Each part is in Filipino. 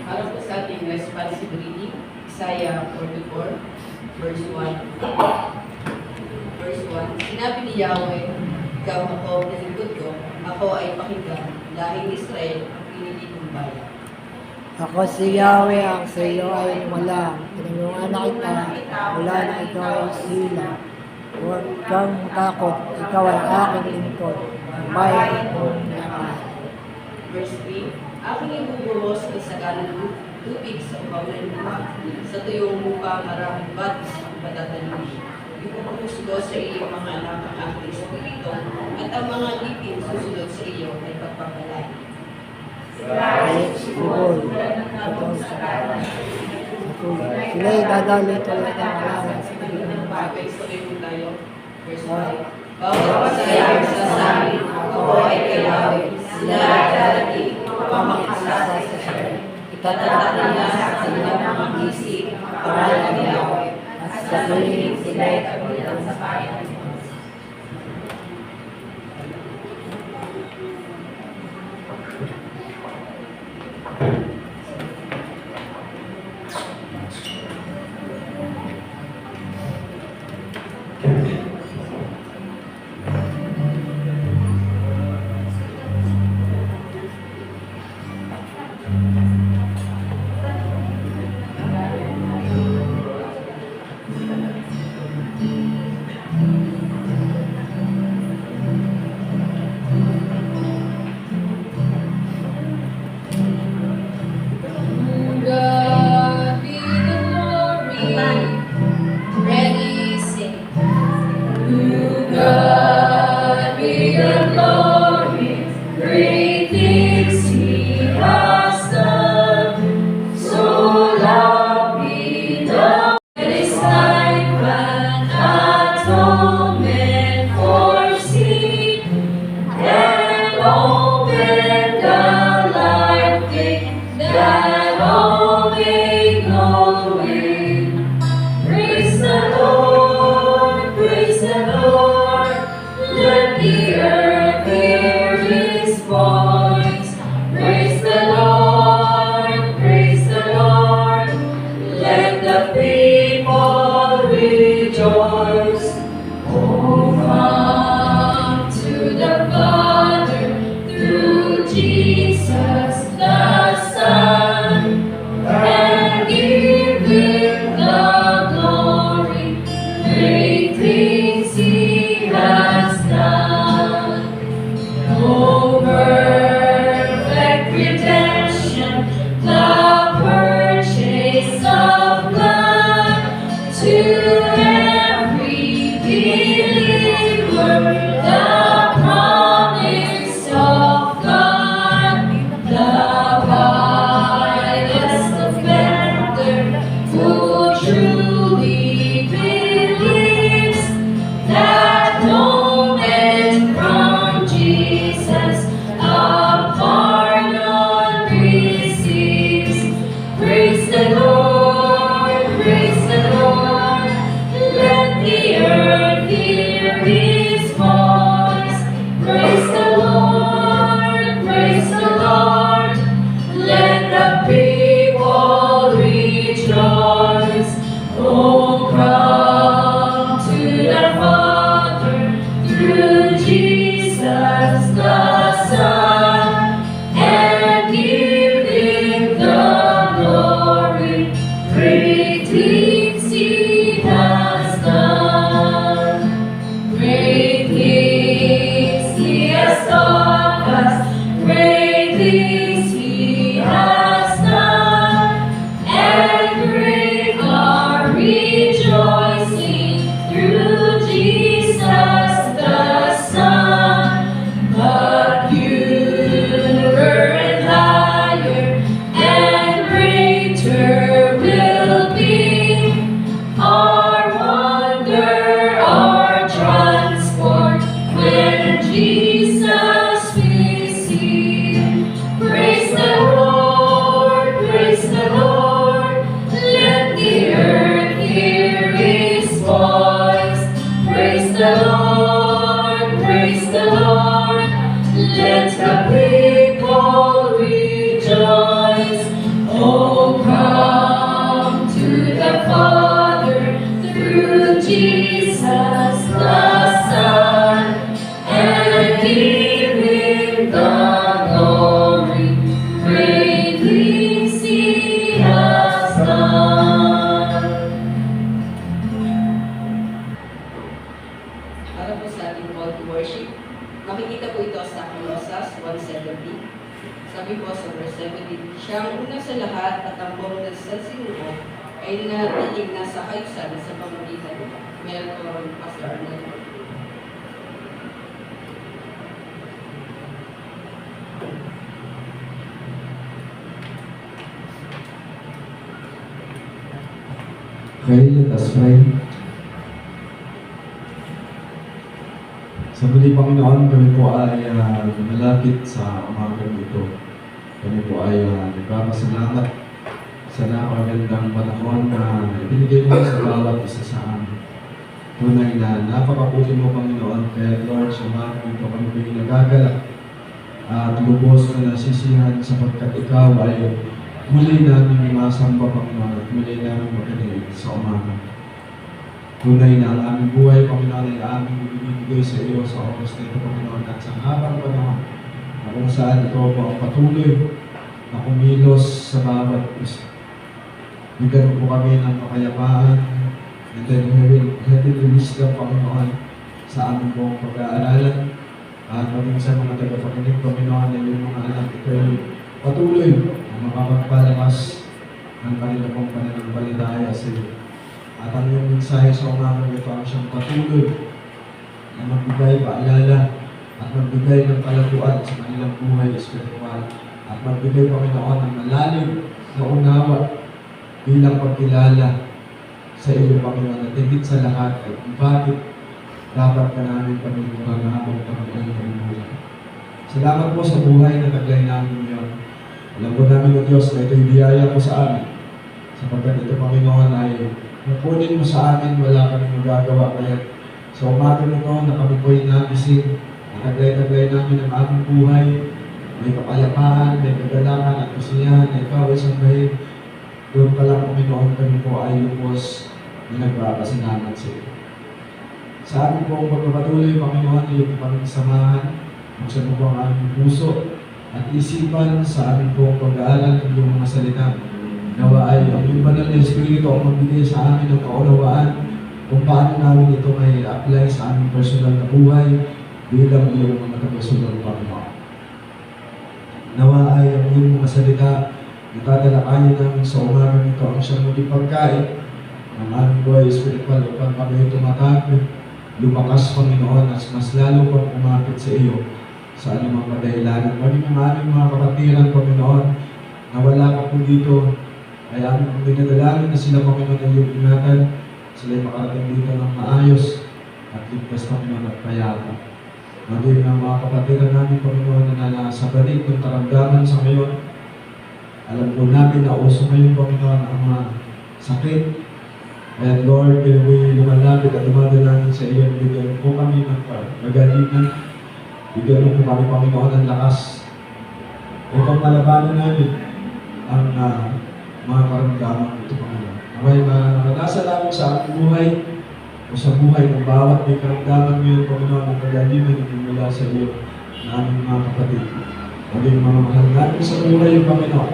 Para po sa ating responsibility, Isaiah 44, verse 1. Verse 1, sinabi ni Yahweh, ikaw ako, nalingkod ko, ako ay pakinggan, dahil Israel ang pinili kong bayan. Ako si Yahweh, ang sa iyo ay wala. Tinulungan na kita, wala na ikaw ay sila. Huwag kang takot, ikaw ay aking lingkod, ang bayan kong naman. Verse 3, aking ibubuhos ang sagalang tubig sa upaw ng lupa, sa tuyong lupa maraming batis ang patatanim. Ipupuhusgo sa iyo mga anak ang aking espiritu, at ang mga ngipin susunod sa iyo ay pagpapalay. Ay, siguro, sila'y dadali tulad ng alaman sa tingin. Bagay sa iyo tayo. Verse 5, bawat pasaya ang sasabi, ako ay kay Yahweh, sila ay darating, pamakasa sa Israel. Itatatag nila sa kanilang mga isip, pangalan ni Yahweh, at sa tuwing sila ay kagulitan sa bayan. Great things he Lord. Let the people rejoice. Oh, come to the Father through Jesus the Son, and give Him the glory. Great things He has done. Para po sa ating call to worship, makikita po ito sa Colossus 1:17. Sabi po sa verse 17, siya ang una sa lahat at ang buong sa sinuko ay natitig na sa kaitsan sa pamagitan nito. Meron po ang Pastor Arnel. Okay, let us pray. Sa muli, Panginoon, kami po ay malapit sa umagang ito. Kami po ay nagpapasalamat sa napakagandang panahon na ibinigay mo sa bawat isa sa amin. Tunay na napakabuti mo, Panginoon, kaya Lord, sa umagang ito kami po yung nagagalak at lubos na nasisihan sapagkat Ikaw ay muli namin masamba, Panginoon, at muli namin makinig sa umaga. Tunay na ang aming buhay, Panginoon, ay aming ibinigay sa iyo sa oras na ito, Panginoon, at sa habang panahon na kung saan Ikaw po ang patuloy na kumilos sa bawat isa. Bigyan mo po kami ng makayapaan, and then heavenly wisdom, Panginoon, sa aming buong pag-aaralan, at maging sa mga tagapakinig, Panginoon, na yung mga anak ito ay patuloy na makapagpalakas ng kanilang pong pananampalataya sa iyo. At ang iyong mensahe sa umagang ito ang siyang patuloy na magbigay paalala at magbigay ng kalaguan sa kanilang buhay espiritual at magbigay, Panginoon, ng malalim na unawa bilang pagkilala sa iyo, Panginoon, at higit sa lahat ay kung bakit dapat ka namin pagmumuhan na habang Panginoon ng buhay. Salamat po sa buhay na taglay namin ngayon. Alam po namin, O Diyos, na ito'y biyaya mo sa amin sapagkat ito, Panginoon, ay kukunin mo sa amin, wala kami magagawa. Kaya sa umaga nito na kami po'y nagising, nataglay-taglay namin ang aming buhay, may kapayapaan, may kagalakan at kasiyahan na ikaw ay sambahin. Doon pa lang, Panginoon, kami po ay lubos na nagpapasalamat sa iyo. Sa amin po ang pagpapatuloy, Panginoon, iyong kaming samahan, buksan mo po ang aming puso at isipan sa amin po ang pag-aaral ng iyong mga salita. Nawa ay ang iyong banal na Espiritu ang magbigay sa amin ng kaunawaan kung paano namin ito may apply sa aming personal na buhay bilang iyong mga tagasunod, Panginoon. Nawa ay ang iyong mga salita na tatalakayin namin sa umagang ito ang siyang maging pagkain ng aming buhay espiritual upang kami tumatapos, lumakas, Panginoon, at mas lalo pang umapit sa iyo sa anumang kadahilanan. Maging ang aming mga kapatiran, Panginoon, na wala ka po dito, ay aming pinadalangin na sila, Panginoon, ay iyong ingatan, sila ay makarating dito ng maayos at ligtas, Panginoon, at payapa. Maging ang mga kapatiran namin, Panginoon, na nasa balik ng karamdaman sa ngayon. Alam po namin na uso ngayon, Panginoon, ang mga sakit. And Lord, we lumalapit at dumadalangin sa iyo, bigyan po kami ng magalingan. Bigyan mo po kami, Panginoon, ng lakas upang malabanan namin ang mga karamdaman ito, Panginoon. Naway makadasa namin sa ating buhay o sa buhay ng bawat may karamdaman ngayon, Panginoon, ang kagalingan na mula sa iyo na aming mga kapatid. Maging mga mahal natin sa buhay, Panginoon,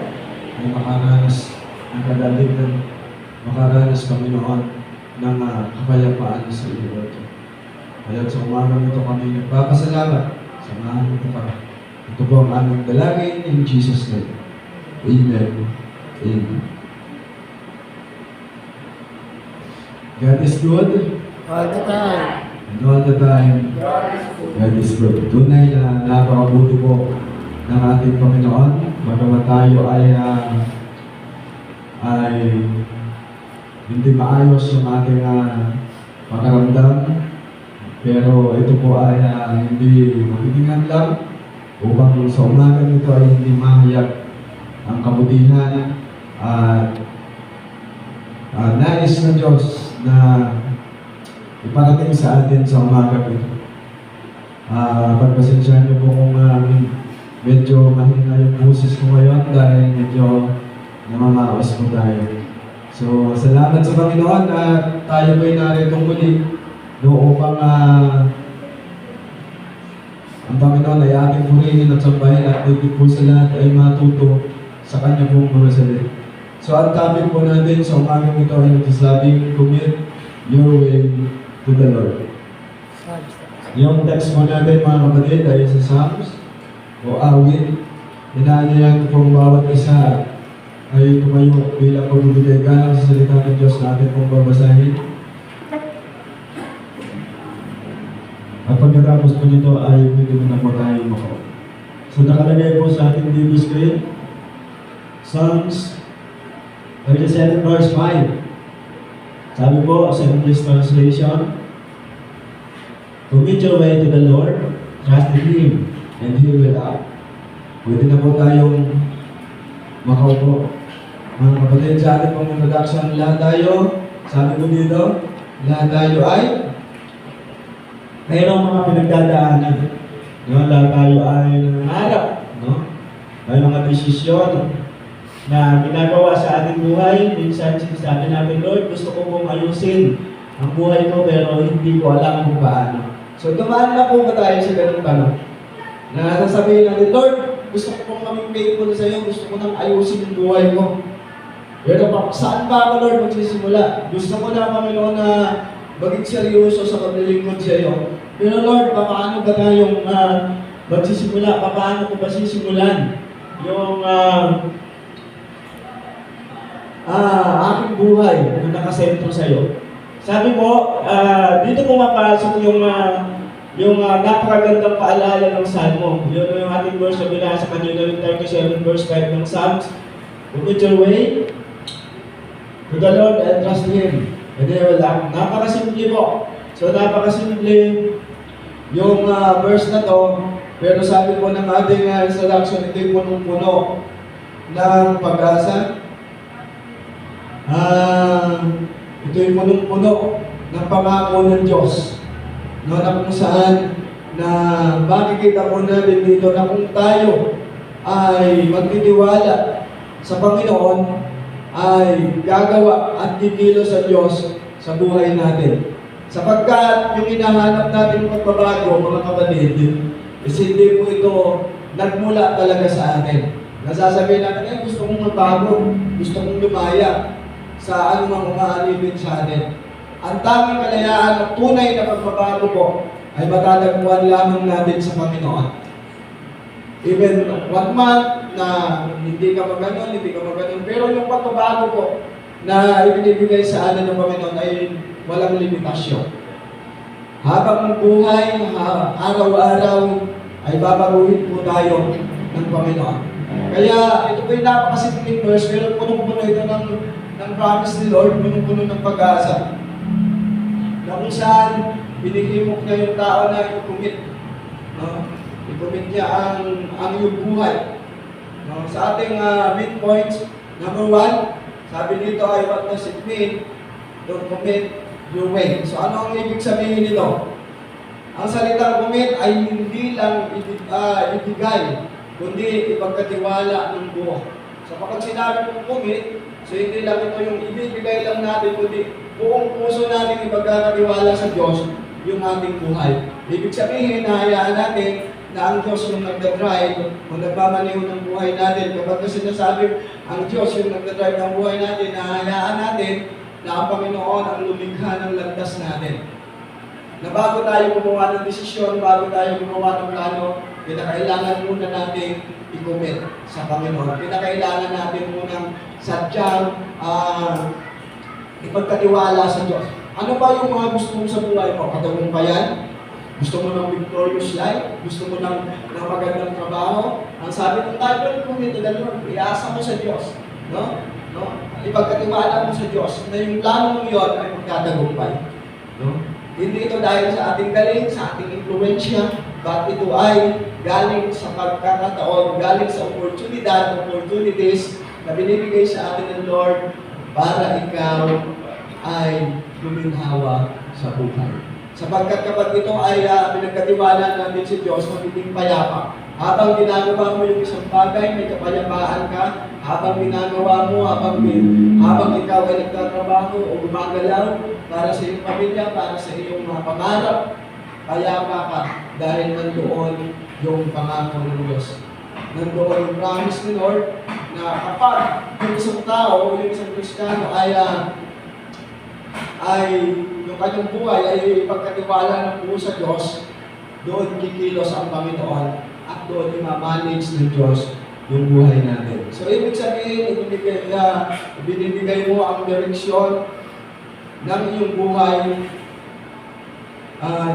ay makaranas ng kagalingan, makaranas, Panginoon, ng kapayapaan sa iyo, Lord. Kaya sa umagang ito kami nagpapasalamat. Samahan mo pa. Ito po ang aming dalangin in Jesus' name. Amen. Amen. God is good. All the time. And all the time, God is good. Tunay na napakabuti po ng ating Panginoon. Bagamat tayo ay hindi maayos yung ating pakaramdam. Pero ito po ay hindi mabitingan lang upang sa umaga nito ay hindi mahayag ang kabutihan at nais ng Diyos na iparating sa atin sa umaga ito. Pagpasensyahan niyo po kung medyo mahina yung boses ko ngayon dahil medyo namamaos po tayo. So, salamat sa Panginoon at tayo po'y narito muli upang ang Panginoon ay ating purihin at sambahin at higit po sa lahat ay matuto sa Kanya pong mga salita. So, ang topic po natin sa umagang ito ay nagsasabing, commit your way to the Lord. Yung text po natin mga kapatid ay sa Psalms o awit. Inaanyayan ko pong bawat isa ay tumayo bilang pagbibigay galang sa salita ng Diyos na atin pong babasahin. At pagkatapos po nito ay pwede mo na po tayo makaw. So nakalagay po sa ating TV screen, Psalms 37 verse 5. Sabi po sa English translation, commit your way to the Lord, trust in Him, and He will act. Pwede na po tayong makaupo. Mga kapatid, sa ating pong introduction, lahat tayo, sabi ko dito, lahat tayo ay mayroong mga pinagdadaanan. No? Lahat tayo ay nangangarap. No? May mga desisyon na ginagawa sa ating buhay. Minsan sinasabi natin, Lord, gusto ko pong ayusin ang buhay ko pero hindi ko alam kung paano. So dumaan na po ba tayo sa ganung tanong? Na sasabihin natin, Lord, gusto ko pong maging faithful sa iyo, gusto ko nang ayusin yung buhay ko. Pero saan ba ako, Lord, magsisimula? Gusto ko na, Panginoon, na maging seryoso sa paglilingkod sa iyo. Pero Lord, paano ba tayong magsisimula? Paano ko ba sisimulan yung aking buhay na nakasentro sa iyo? Sabi mo, dito pumapasok yung napakagandang paalala ng Salmo. Yun yung ating verse na binasa kanina, yung 37 verse 5 ng Psalms. Commit your way to the Lord and trust Him, and He will act. Napakasimple po. So napakasimple yung verse na to, pero sabi po ng ating introduction, ito'y punong-puno ng pag-asa. Ito'y punong-puno ng pangako ng Diyos. No, na kung saan na makikita po natin dito na kung tayo ay magtitiwala sa Panginoon, ay gagawa at kikilos sa Diyos sa buhay natin. Sapagkat yung hinahanap natin ng pagbabago, mga kapatid, is hindi po ito nagmula talaga sa atin. Nasasabihin natin, gusto kong magbago, gusto kong lumaya sa anumang umaalipin sa atin. Ang tanging kalayaan at tunay na pagbabago po ay matatagpuan lamang natin sa Panginoon. Even 1 month na hindi ka maganon, pero yung pagbabago po na ibinibigay sa atin ng Panginoon ay walang limitasyon. Habang ang buhay, araw-araw, ay babaguhin po tayo ng Panginoon. Kaya ito po yung napakasimpleng verse, pero punong-puno ito ng promise ni Lord, punong-puno ng pag-asa. Na kung saan binihimok na yung tao na i-commit. No? I-commit niya ang iyong buhay. No? Sa ating main points, number 1, sabi dito ay what does it mean to commit your way. So ano ang ibig sabihin nito? Ang salitang commit ay hindi lang ibigay, kundi ipagkatiwala ng buo. So kapag sinabi mong commit, so hindi lang ito yung ibibigay lang natin, kundi buong puso natin ipagkakatiwala sa Diyos yung ating buhay. Ibig sabihin, nahayaan natin na ang Diyos yung nagdadrive o nagmamaniho ng buhay natin. Kapag sinasabi ang Diyos yung nagdadrive ng buhay natin, nahayaan natin na ang Panginoon ang lumikha ng landas natin. Na bago tayo gumawa ng desisyon, bago tayo gumawa ng plano, kinakailangan muna natin i-commit sa Panginoon. Kinakailangan natin munang sadyang ipagkatiwala sa Diyos. Ano ba yung mga gusto mo sa buhay mo? Katagumpayan? Gusto mo ng victorious life? Gusto mo ng magandang trabaho? Ang sabi ng Bible, commit to the Lord, iasa mo sa Diyos. No? Ipagkatiwala mo sa Diyos na yung plano mo yun ay magkatagumpay. No? Hindi ito dahil sa ating galing, sa ating impluensya, but ito ay galing sa pagkakataon, galing sa opportunities na binibigay sa atin ng Lord para ikaw ay luminhawa sa buhay. Sapagkat kapag ito ay pinagkatiwala natin si Diyos, magiging payapa. Habang ginagawa mo yung isang bagay, may kapayapaan ka. Habang ginagawa mo, habang ikaw ay nagtatrabaho o gumagalaw para sa iyong pamilya, para sa iyong mga pangarap, payapa ka dahil nandoon yung pangako ng Diyos. Nandoon yung promise ni Lord na kapag yung isang tao, yung isang Kristiyano ay yung kanyang buhay ay ipagkatiwala ng buo sa Diyos, doon kikilos ang Panginoon at doon i-manage ng Diyos yung buhay natin. So, ibig sabihin, binibigay mo ang direksyon ng iyong buhay,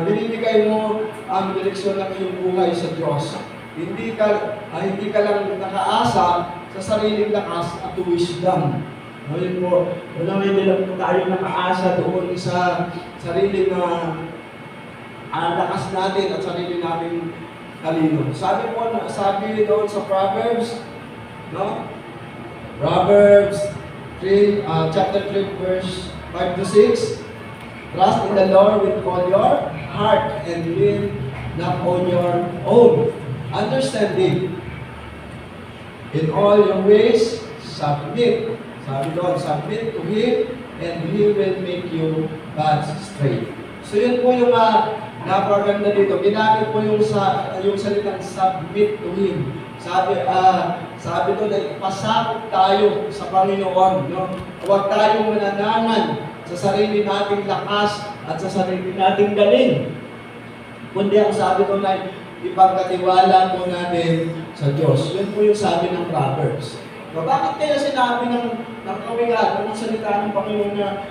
binibigay mo ang direksyon ng iyong buhay sa Diyos. Hindi ka lang nakaasa sa sariling lakas at wisdom. Ngayon po, hindi lang po tayo nakaasa doon sa sariling lakas natin at sarili nating talino. Sabi doon sa Proverbs, no? Proverbs 3, chapter 3, verse 5 to 6. Trust in the Lord with all your heart and lean not on your own understanding. In all your ways, submit. Sabi doon, submit to Him and He will make you paths straight. So yun po yung napaganda dito. Ginamit po yung salitang submit to Him. Sabi doon ay pasakop tayo sa Panginoon. No? Huwag tayong mananangan sa sarili nating lakas at sa sarili nating galing. Kundi ang sabi doon ay ipagkatiwala po natin sa Diyos. Yun po yung sabi ng Proverbs. So, bakit kaya sinabi ng kawigan, ng salita ng Panginoon na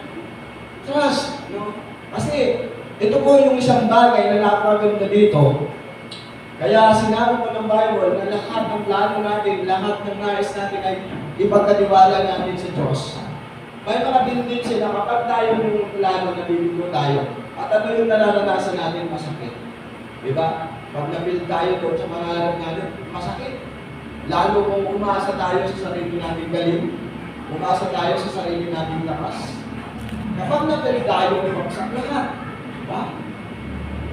trust? No? Kasi ito po yung isang bagay na napaganda dito. Kaya sinabi po ng Bible na lahat ng plano natin, lahat ng nais natin ay ipagkatiwala natin sa Diyos. May mga tendency na kapag tayo yung plano, naliligo tayo. At ano yung nararanasan natin? Masakit. Diba? Pag nabuild tayo doon sa pangarap natin, masakit. Lalo kung umasa tayo sa sarili nating galing, umasa tayo sa sarili nating lakas. Kapag nabuild tayo, mabagsak lahat. Diba?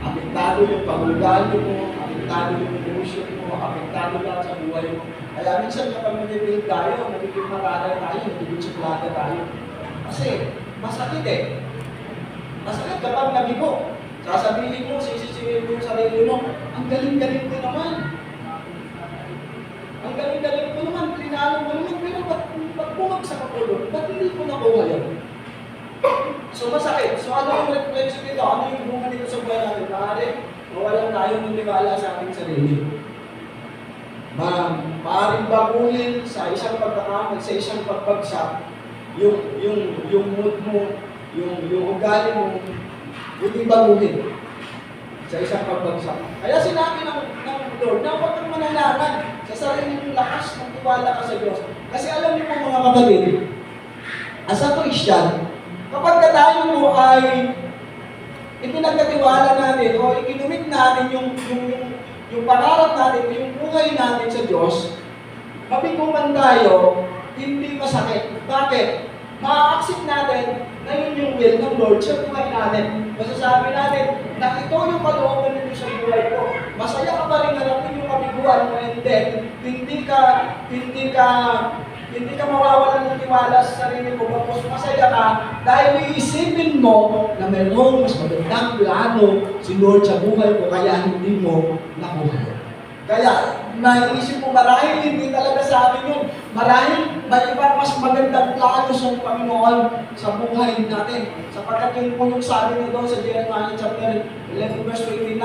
Apektado yung pangulugan mo, apektado yung emosyon mo, apektado lahat sa buhay mo. Kaya minsan kapag nabuild tayo, nagiging marada tayo, nagiging suplada tayo. Kasi masakit eh. Masakit kapag nabigo. Sasabihin mo, sisisihin mo yung sarili mo, ang galing-galing ko naman. Ang galing-galing ko naman, linalo mo naman, pero ba't bumagsak ako doon? Ba't hindi ko nakuha yun? So masakit. So ano yung reflection dito? Ano yung bunga dito sa buhay natin? Maaari, mawalan tayo ng tiwala sa ating sarili. Maaaring baguhin sa isang pagkakamag, sa isang pagbagsak, yung mood mo, yung ugali mo, hindi baguhin sa isang pagbagsak. Kaya sinabi ng Lord na huwag kang mananangan sa sarili mong lakas ng tiwala ka sa Diyos. Kasi alam niyo po mga kapatid, as a Christian, kapag tayo mo ay ipinagkatiwala natin o ikinumit natin yung pangarap natin, yung buhay natin sa Diyos, mabiguman tayo, hindi masakit. Bakit? Ma-accept natin na yun yung will ng Lord sa buhay natin. Masasabi natin na ito yung kalooban nito sa buhay ko. Masaya ka pa rin harapin yung kabiguan mo and then hindi ka mawawalan ng tiwala sa sarili mo. Tapos masaya ka dahil iisipin mo na mayroong mas magandang plano si Lord sa buhay ko kaya hindi mo nakuha. Kaya, naisip mo marahil hindi talaga sa akin yun. Marahil, may iba mas magandang plano sa Panginoon sa buhay natin. Sapagkat yun po yung sabi nito sa Jeremiah chapter 11 verse 29,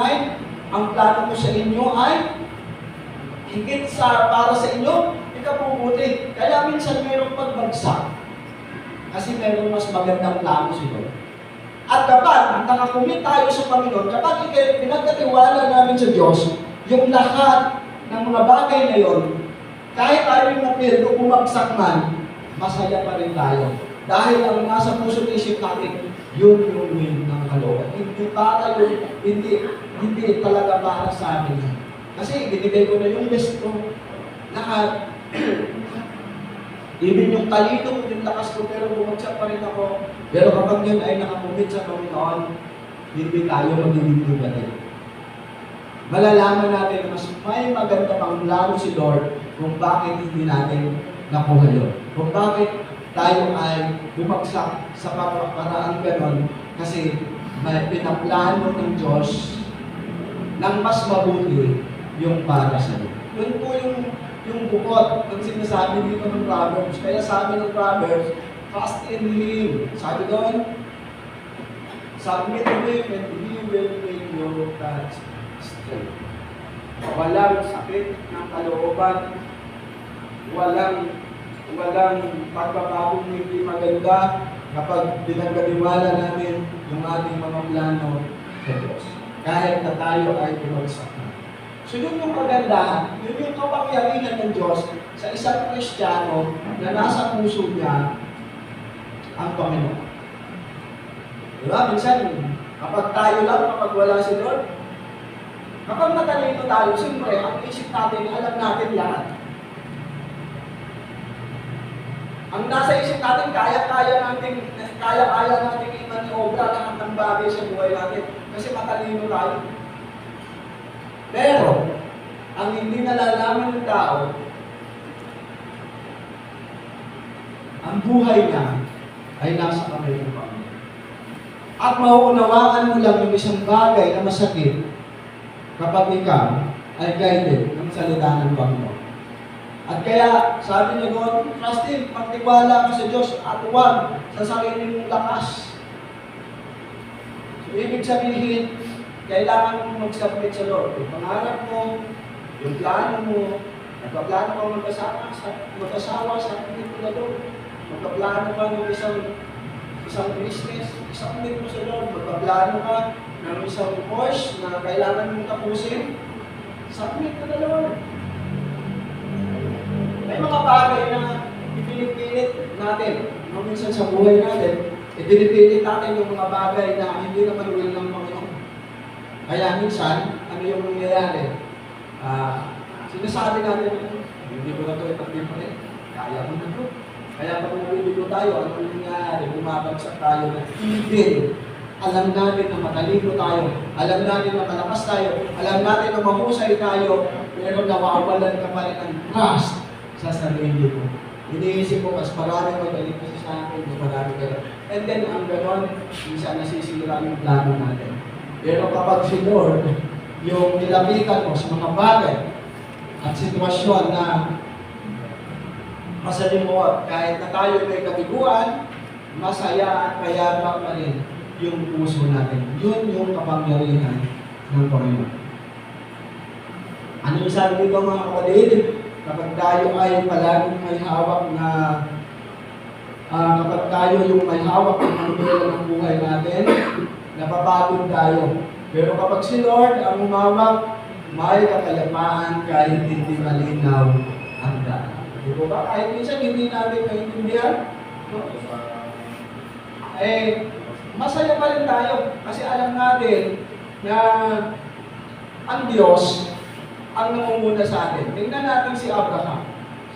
ang plano ko sa inyo ay higit para sa inyo, ikabubuti. Kaya minsan mayroong pagbagsak. Kasi mayroong mas magandang plano si Lord. At kapag nakakumit tayo sa Panginoon, kapag pinagkatiwala namin sa Diyos, yung lahat ng mga bagay na yon, kahit tayo yung na-feel o bumagsak man, masaya pa rin tayo. Dahil ang nasa puso at isip natin, yung will ng kalooban. Hindi para yun, hindi talaga para sa amin. Kasi binigay ko na yung best ko. Lahat. Even yung talino, yung lakas ko, pero bumagsak pa rin ako. Pero kapag yun ay nakakumit sa Panginoon, hindi tayo magiging negative. Malalaman natin na mas may maganda pang plano si Lord kung bakit hindi natin nakuha yun. Kung bakit tayo ay bumagsak sa paraan ganon kasi may pinaplano ng Diyos ng mas mabuti yung para sa iyo. Yun po yung bukod ng sinasabi dito ng Proverbs. Kaya sabi ng Proverbs, trust in Him. Sabi doon, submit to Him and He will make your paths straight. Walang sakit ng kalooban, walang pagbabagong hindi maganda kapag pinagkatiwala natin yung ating mga plano sa Diyos. Kahit na tayo ay bumagsak na. So yun yung kagandahan, yun yung kapangyarihan ng Diyos sa isang Kristiyano na nasa puso niya ang Panginoon. Diba? Minsan, kapag tayo lang, kapag wala si Lord, kapag matalino tayo, siyempre, ang isip natin, alam natin lahat. Ang nasa isip natin, kaya-kaya natin i-maniobra lahat ng bagay sa buhay natin kasi matalino tayo. Pero, ang hindi nalalaman ng tao, ang buhay niya ay nasa kamay ng Panginoon. At mauunawaan mo lang yung isang bagay na masakit kapag ikaw ay guided ng salita ng Panginoon. At kaya, sabi niya doon, trust Him, magtiwala ka sa Diyos at huwag sa sarili mong lakas. So, ibig sabihin, kailangan mong mag-submit sa Lord. Yung pangarap mo, yung plano mo, magpaplano ka mag-asawa sa akin mo na Lord. Magpaplano ka ng isang business, submit mo sa Lord. Magpaplano ka ng isang course na kailangan mong tapusin, submit mo na Lord. May mga bagay na ipinipilit natin. Minsan sa buhay natin, ipinipilit natin yung mga bagay na hindi naman will ng Panginoon. Kaya minsan, ano yung nangyayari? Sinasabi natin, hindi ko na ito ipag-implement. Kaya mo na ito. Kaya pag naliligo tayo, ano yung nangyayari? Bumabagsak tayo na even. Alam natin na matalino tayo. Alam natin na malakas tayo. Alam natin na mahusay tayo. Pero nawawalan ka pa rin ng trust sa sarili mo. Iniisip ko, mas marami magaling kasi sa akin, mas marami kayo. And then, ang ganon, minsan nasisira yung plano natin. Pero kapag si Lord, yung nilapitan mo sa mga bagay at sitwasyon na masalimuot, kahit na tayo may kabiguan, masaya at payapa pa rin yung puso natin. Yun yung kapangyarihan ng Panginoon. Ano yung sabi dito mga kapatid? Kapag tayo ay palaging may hawak na kapag tayo yung may hawak ng manubela ng buhay natin, napapagod tayo. Pero kapag si Lord ang umawak, may kapayapaan kahit hindi malinaw ang daan. Di ba? Kahit minsan hindi natin maintindihan, no? Masaya pa rin tayo kasi alam natin na ang Diyos ang namumuna sa atin. Tingnan natin si Abraham.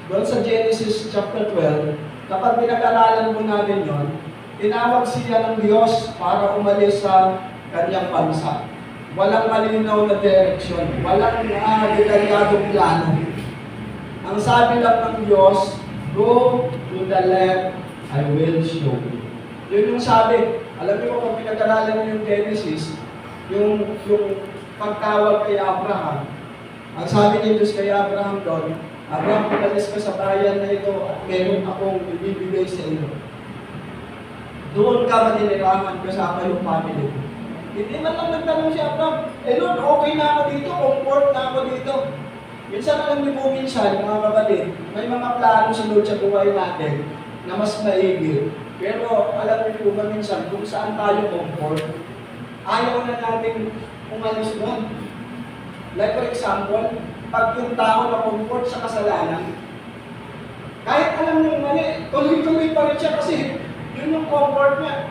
Doon sa Genesis chapter 12, kapag pinag-aralan po natin yon, tinawag siya ng Diyos para umalis sa kanyang bansa. Walang malinaw na direksyon, walang detalyadong plano. Ang sabi lang ng Diyos, go to the left, I will show you. Yun yung sabi. Alam niyo kung pinag-aralan niyo yung Genesis, yung pagtawag kay Abraham, ang sabi ni Diyos kay Abraham doon, Abraham, umalis ka sa bayan na ito at meron akong ibibigay sa iyo. Doon ka maninirahan kasama yung family ko. Hindi man lang nagtanong si Abraham, Lord, okay na ako dito, comfort na ako dito. Minsan alam niyo po minsan, mga kapatid, may mga plano si Lord sa buhay natin na mas maigil. Pero alam niyo po ba minsan, kung saan tayo comfort, ayaw na natin umalis doon. Like for example, pag yung tao na comfort sa kasalanan, kahit alam nyo mali, tuloy-tuloy pa rin siya kasi yun yung comfort niya.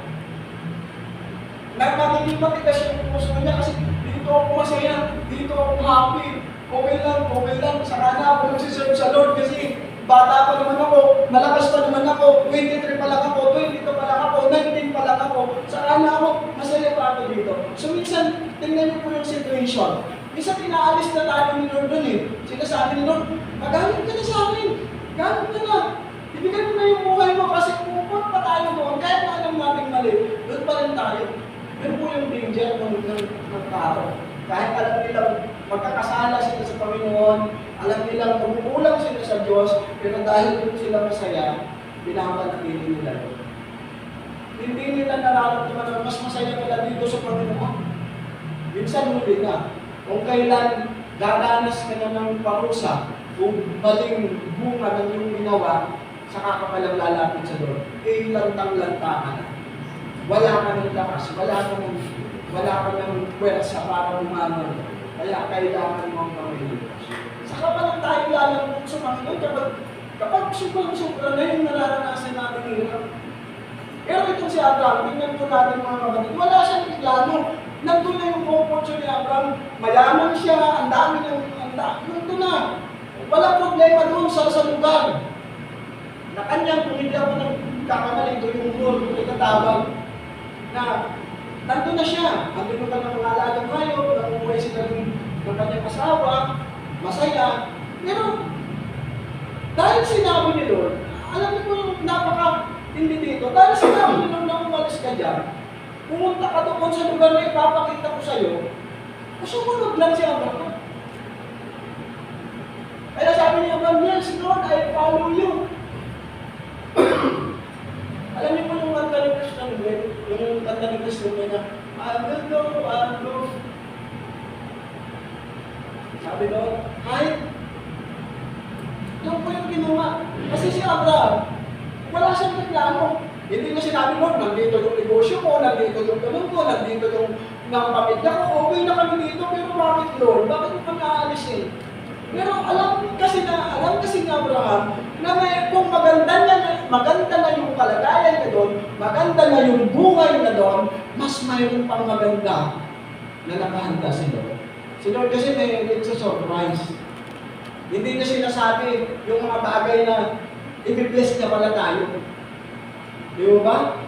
Nagmamiging matigas yung puso niya kasi dito ako masaya, dito ako happy, okay lang, saka na ako nagsiserve sa Lord kasi bata pa naman ako, malakas pa naman ako, 23 pa lang ako, 22 pa lang ako, 19 pa lang ako, saka na ako, masaya pa ako dito. So tingnan niyo po yung situation. Minsan pinaalis na tayo ni Lord doon eh. Sinasabi ni Lord, magalit ka na sa akin. Galit ka na. Ibigay mo na yung buhay mo kasi pupot pa tayo doon. Kahit na alam natin mali, doon pa rin tayo. Yun po yung danger ng tao. Kahit alam nilang magkakasala sila sa Panginoon, alam nilang magkukulang sila sa Diyos, pero dahil doon sila masaya, pinapanatili nila doon. Hindi nila nararamdaman na mas masaya nila dito sa Panginoon. Minsan huli na. Kung kailan dadanas ka na ng parusa, kung maling bunga ng iyong ginawa, saka ka palang lalapit sa Lord. Eh, lantang-lanta ka na. Wala ka ng lakas, wala ka ng pwersa para umanon. Kaya kailangan mo ang Panginoon. Saka pa lang tayo lalapit sa Panginoon kapag sobrang-sobra na yung nararanasan natin hirap. Pero itong si Abraham, tingnan po natin mga kapatid, wala siyang reklamo. Nandun na yung comfort ni Abraham, mayaman siya, ang dami nandun na. Walang problema doon sa lugar. Na kanyang, kung hindi ako nagkakamali, ito yung rule, yung ikatabang, na nandun na siya. Nandun ka ng mga alagang hayop, namumuhay sila ng kanyang asawa, masaya. Pero, dahil sinabi ni Lord, alam niyo po yung hindi dito, dahil sinabi ni Lord na umalis ka dyan, pumunta ka doon sa lugar na ipapakita ko sa'yo, sumunod lang si Abraham. Kaya sabi ni Abraham, yes, Lord, I follow you. Alam niyo po yung kanta ni Christian Gwen, yung kanta ni Christian Gwen na, I will go. Sabi doon, doon po yung ginawa. Kasi si Abraham, wala siyang reklamo. Hindi na sinabi mo, nandito yung negosyo ko, nandito yung ganun ko, nandito yung mga pamilya ko, okay na kami dito, pero bakit Lord? Bakit mo kami aalisin? Pero alam kasi ni Abraham na kung maganda na yung kalagayan niya doon, maganda na yung buhay na doon, mas mayroon pang maganda na nakahanda si Lord. Si Lord kasi it's a surprise. Hindi na sinasabi yung mga bagay na i-bless na pala tayo. Di ba?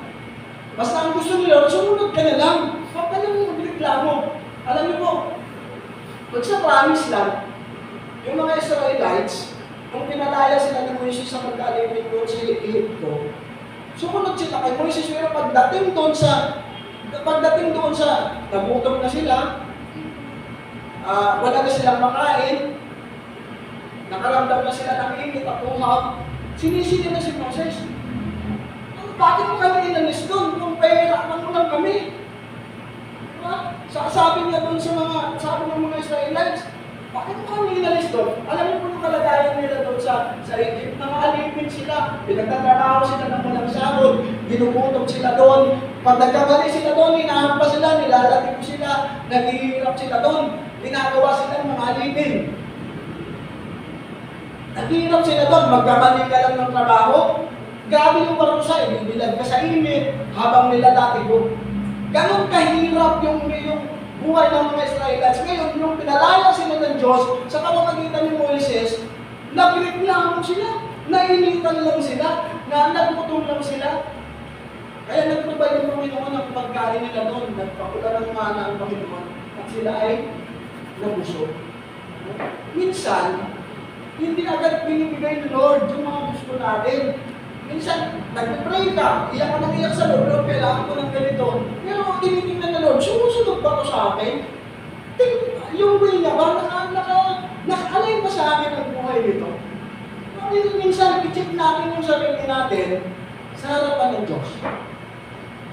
Basta ang gusto nila, sumunod ka na lang. Huwag ka nang magreklamo. Alam niyo po, pag sa promise land, yung mga Israelites, kung pinalaya sila ni Moises sa pagkalipin doon sa Egypto, sumunod sila kay Moises, pero pagdating doon sa nagutom na sila, wala na silang makain, nakaramdam na sila ng init at uhaw, sinisili na si Moses. Bakit mo kami inalis doon? Kung pera mo lang kami. Sabi niya doon sabi ng mga Israelites, bakit mo kami inalis doon? Alam niyo po yung kalagayan nila doon sa Egypt, nakaalipin sila, pinagtatrabaho sila ng walang sahod, ginugutom sila doon, pag nagkamali sila doon, hinahampas sila, nilalatigo sila, naghihirap sila doon, ginagawa sila ng mga alipin. Naghihirap sila doon, magkamali ka lang ng trabaho, grabe yung parusa, ibibilag ka sa init habang nilalatigo. Ganon kahirap yung buhay ng mga Israelites. Ngayon, nung pinalaya sila ng Diyos, sa pamamagitan ni Moises, nagreklamo sila, nainitan lang sila, nagputom lang sila. Kaya nagprovide ng Panginoon ng pagkain nila doon, nagpakula ng mana ang Panginoon, at sila ay nabusog. Minsan, hindi agad binibigay ni Lord yung mga gusto natin. Minsan, nag-pray ka, iyak ka nang iyak sa Lord, kailangan ko ng ganito. Pero tinitingnan na Lord, sumusunod ba ko sa akin? Yung way niya ba, naka-align ba sa akin ang buhay nito? Minsan, i-check natin yung sarili natin sa harapan ng Diyos.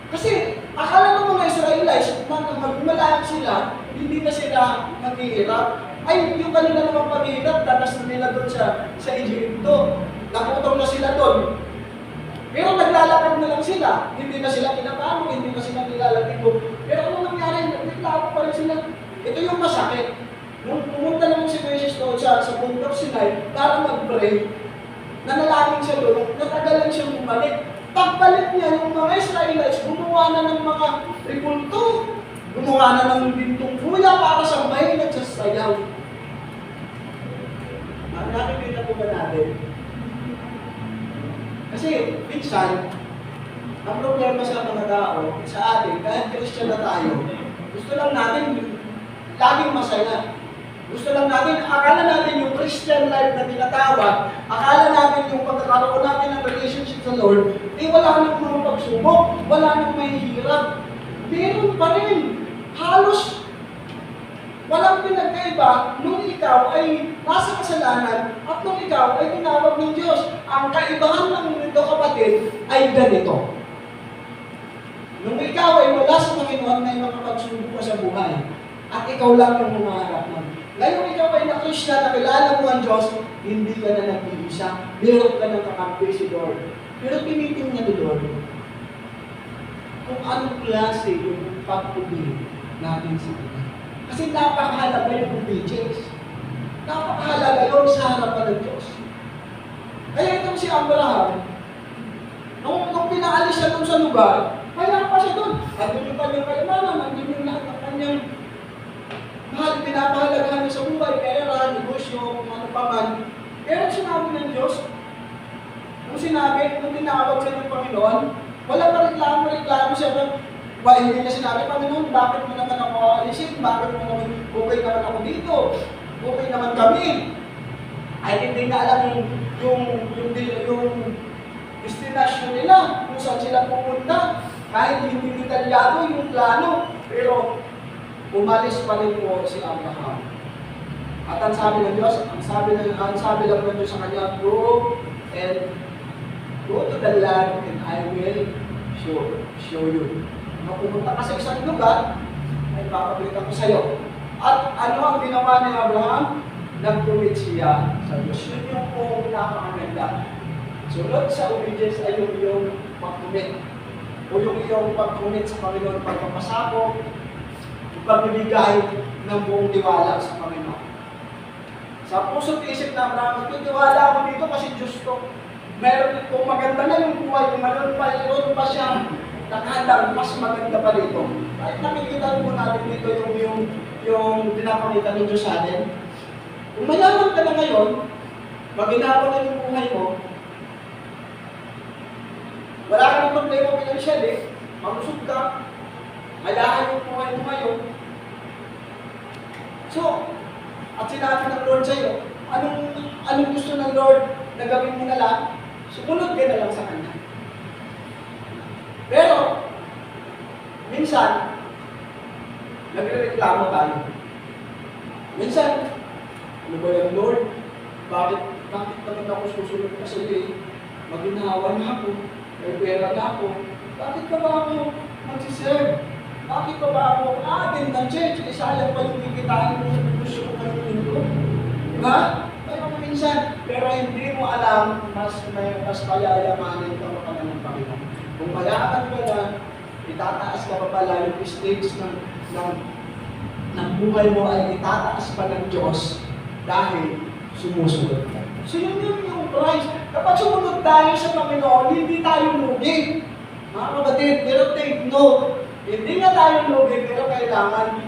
Kasi, akala ng mga Israelites, magmalayang sila, hindi na sila naghihirap. Ay, yung kanila namang paghihirap, tatas na nila doon sa Egypto. Nakutom na sila doon. Pero naglalakad na lang sila. Hindi na sila pinapano, hindi na sila nilalatigo. Pero ano nangyari? Naglalakad pa rin sila. Ito yung masakit. Nung pumunta naman si Moises doon sa bundok Sinai para mag-pray, nanalangin siya doon, natagalan siya bumalik. Pagbalik niya, yung mga Israelites, gumawa na ng mga ribulto. Gumawa na ng bintong kuya para sa may nagsasayaw. Nakikita po ba natin? Kasi, minsan, ang problema sa mga tao, sa atin, kahit Christian na tayo, gusto lang natin laging masaya. Gusto lang natin, akala natin yung Christian life na tinatawag, akala natin yung pagkakaroon natin ng relationship sa Lord, wala nang mga pagsubok, wala nang may hirap. Meron pa rin. Halos walang pinagkaiba nung ikaw ay nasa kasalanan at nung ikaw ay tinawag ng Diyos. Ang kaibahan ng nito, kapatid, ay ganito. Nung ikaw ay wala sa Panginoon, may makapagsubok ka sa buhay. At ikaw lang yung umaharap mo. Ngayon ikaw ay na-Christian, nakilala mo ang Diyos, hindi ka na nag-iisa. Meron ka ng kakampi si Lord. Pero tinitingnan niya ni Lord kung anong klase yung pagpupili natin sa Kanya. Kasi napakahalaga yung obedience. Napakahalaga yun sa harapan ng Diyos. Kaya itong si Abraham, nung pinaalis siya dun sa lugar, kaya pa siya dun. Andun yung kanyang kailangan, andun yung lahat ng kanyang mahal, pinapahalagahan niya sa buhay, pera, negosyo, kung ano pa man. Pero sinabi ng Diyos, nung tinawag siya ng Panginoon, wala pa reklamo siya. Hindi niya sinabi, Panginoon, bakit mo naman ako aalisin? Bakit mo naman, okay naman ako dito? Okay naman kami. Ay, hindi na alam yung destination nila, kung saan sila pupunta. Kahit hindi detalyado yung plano, pero umalis pa rin po si Abraham. At ang sabi ng Diyos, ang sabi lang ng Diyos sa kanya, go to the land and I will show you. Nung pumunta ka sa isang lugar, ay papagalitan ko sa iyo. At ano ang ginawa ni Abraham? Nag-commit siya sa Diyos. Yun yung po napakaganda. Sunod sa obedience ay yung iyong pag-commit. O yung iyong pag-commit sa Panginoon, pagpapasako, pagbibigay ng buong tiwala sa Panginoon. Sa puso't isip na Abraham, tiwala ako dito kasi Diyos to. Meron kung maganda na yung buhay, kung mayroon pa siyang nakahandang, mas maganda pa dito. Kahit nakikita po natin dito yung pinapakita ng Diyos sa atin. Kung mayaman ka na ngayon, maginawa na yung buhay mo, wala ka ng problema financial malusog ka, mayahan yung buhay mo ngayon. So, at sinabi ng Lord sa iyo, anong gusto ng Lord na gawin mo na lang? Sumunod ka na lang sa Kanya. Pero, minsan, nagre-reklamo tayo. Minsan, ano ba yung Lord? Bakit naman ako susunod ka sa iyo? Maginawa na ako, may pera na ako. Bakit ka ba ako magsiserve? Bakit pa ba ako atin ng church? Sayang pa yung kikitain mo sa gusto ko kayo nito. Diba? Pero minsan, pero hindi mo alam, mas payayamanin ka pa ng Panginoon. Kung mayaman ka na, itataas ka pa pala yung stage ng buhay mo ay itataas pa ng Diyos dahil sumusunod ka. So yun yung price. Kapag sumunod tayo sa Panginoon, hindi tayo lugi. Mga kapatid, pero take note, hindi nga tayo lugi, pero kailangan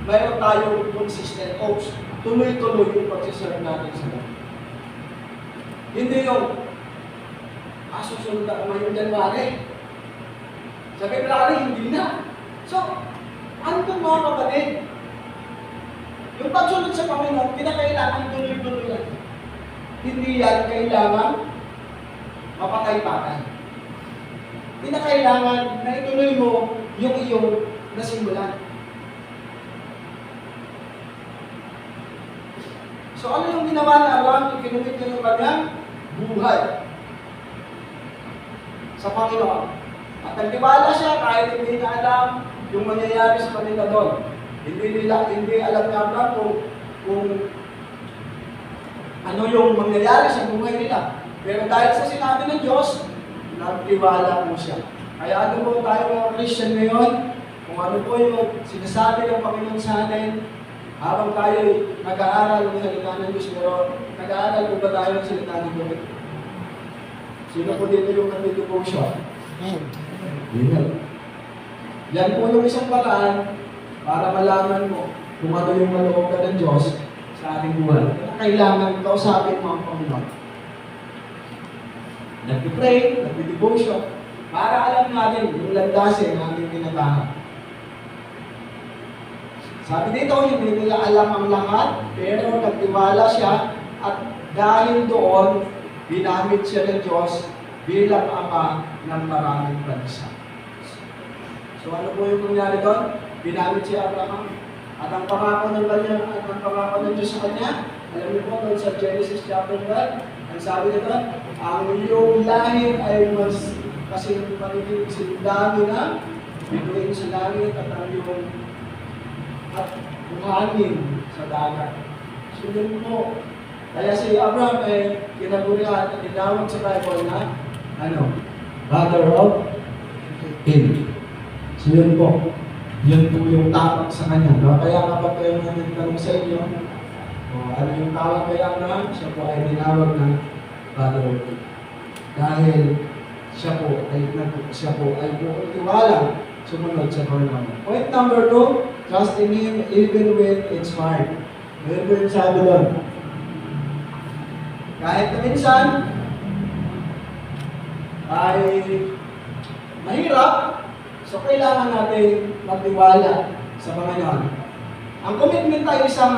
mayroon tayong consistent hopes. Tuloy-tuloy yung pagsiserve natin sa Lord. Hindi yung, susunod ako ngayong January. Sa February, hindi na. So, ano itong mga kapatid? Yung pagsunod sa Panginoon, kinakailangan tuloy-tuloy lang. Hindi yan kailangan mapatay-patay. Kinakailangan na ituloy mo yung iyong nasimulan. So ano yung ginawa na Abraham? Ikinumit niya yung kanyang buhay sa Panginoon. At nagtiwala siya kahit hindi na alam yung mangyayari sa kanila doon. Hindi alam ni Abraham kung ano yung mangyayari sa buhay nila. Pero dahil sa sinabi ng Diyos, nagtiwala po siya. Kaya ano po tayo mga Christian ngayon, kung ano po yung sinasabi ng Panginoon sa atin, habang tayo nag-aaral ng salita ng Diyos, pero nag-aaral po ba tayo ng salita ng Diyos? Sino po dito yung nag-devotion? Amen. Yan po yung isang paraan para malaman mo kung ano yung malooban ng Diyos sa ating buhay. Kailangan kausapin mo ang Panginoon. Nag-pray, nag-devotion, para alam natin yung landasin na ating tinatahan. Sabi dito, hindi nila alam ang lahat, pero nagtiwala siya at dahil doon, ginamit siya ng Diyos bilang ama ng maraming bansa. So ano po yung nangyari doon? Ginamit si Abraham. At ang pangako ng kanya, at ang pangako ng Diyos sa kanya, alam niyo po doon sa Genesis chapter 1, ang sabi nito, ang iyong lahi ay mas kasi magiging dami na bituin sa langit at ang iyong at buhangin sa dagat. So yun po. Kaya si Abraham ay kinagurihan at tinawag sa Bible na Father of faith. So yun po. Yun po yung tawag sa kanya. Kaya kapag kayo nagtanong sa inyo, ano yung tawag kay Abraham, siya po ay tinawag na Father of faith. Dahil siya po ay buong tiwala sumunod sa Panginoon. Point number 2, trust in Him even when it's hard. Ngayon po yung sabi doon. Kahit na minsan ay mahirap, so kailangan natin magtiwala sa Panginoon. Ang commitment ay isang,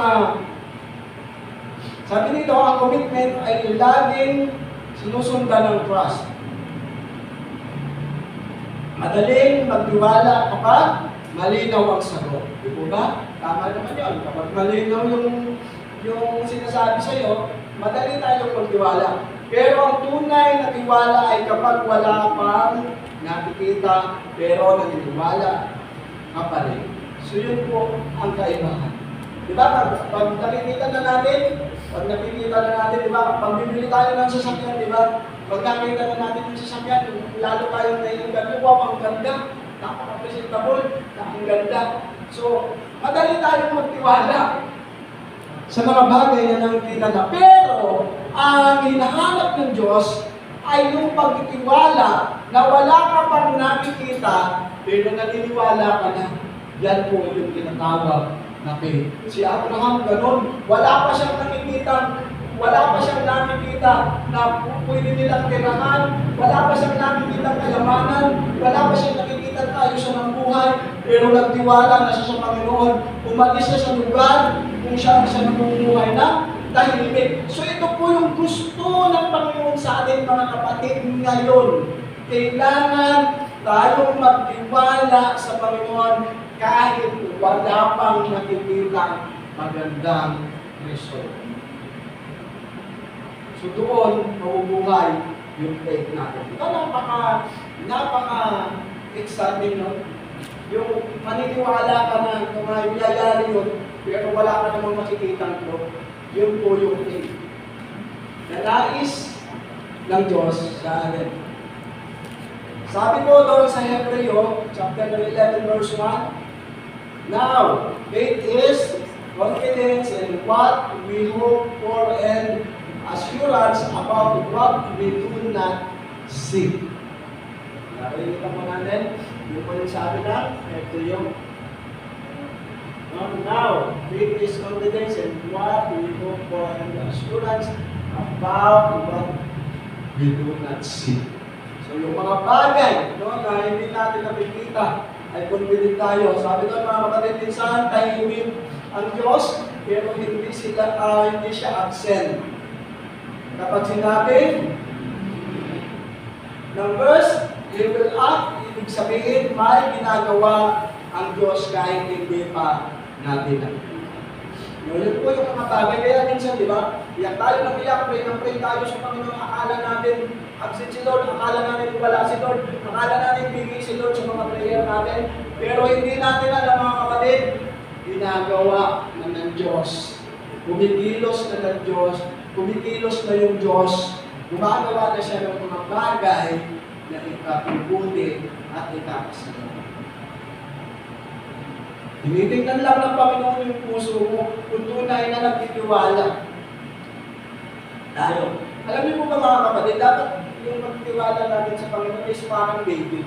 sabi dito, ang commitment ay laging sinusundan ng trust. Madaling magtiwala kapag malinaw ang sagot. Di po ba? Tama naman yun. Kapag malinaw yung sinasabi sa iyo, madali tayong magtiwala. Pero ang tunay na tiwala ay kapag wala pang nakikita, pero naniniwala ka pa rin. So yun po ang kaibahan. Di ba? Pag nakikita na natin, di ba? Pag bibili tayo ng sasakyan, di ba? Pag nakita na natin yung sasakyan, lalo tayong naiingat, wow, ang ganda, napaka-presentable, ang ganda. So, madali tayong magtiwala sa mga bagay na nakikita na. Pero, ang hinahanap ng Diyos ay yung pagtitiwala na wala ka pang nakikita, pero naniniwala ka na. Yan po yung tinatawag na faith. Si Abraham ganun, wala pa siyang nakikita na pwede nilang tirahan, wala pa siyang nakikita kayamanan, wala pa siyang nakikita kaayusan ng buhay, pero nagtiwala na siya sa Panginoon, umalis siya sa lugar kung siya namumuhay na tahimik. So ito po yung gusto ng Panginoon sa atin mga kapatid ngayon. Kailangan tayong magtiwala sa Panginoon kahit wala pang nakikita magandang result. So doon, mabubuhay yung faith natin. Ito napaka-exciting, no? Yung maniniwala ka na kung mayayari yun, pero wala ka namang makikita ko, yun po yung faith. Nalais ng Diyos sa atin. Sabi ko doon sa Hebreo, chapter 11, verse 1, now, faith is confidence in what we hope for and assurance about what we do not see. Nakalimutan mo natin, yung po yung sabi na, Hebreo. Now, faith is confidence in what we hope for and assurance about what we do not see. So yung mga bagay na hindi natin nakikita ay confident tayo. Sabi doon mga kapatid, minsan tahimik ang Diyos, pero hindi siya absent. Kapag sinabi ng verse, He will act, ibig sabihin, may ginagawa ang Diyos kahit hindi pa natin nakikita. Yun po yung mga bagay. Kaya minsan, di ba, iyak tayo ng iyak, pray tayo sa Panginoon, akala natin absent si Lord, akala natin wala si Lord, akala natin bigay si Lord sa mga prayer natin, pero hindi natin alam mga kapatid, ginagawa na ng Diyos. Kumikilos na ng Diyos, kumikilos na yung Diyos, gumagawa na siya ng mga bagay na ikapubuti at ikakasalamat. Tinitingnan lang ng Panginoon yung puso mo kung tunay na nagtitiwala tayo. Alam niyo po ba mga kapatid, dapat yung magtiwala natin sa Panginoon is parang baby.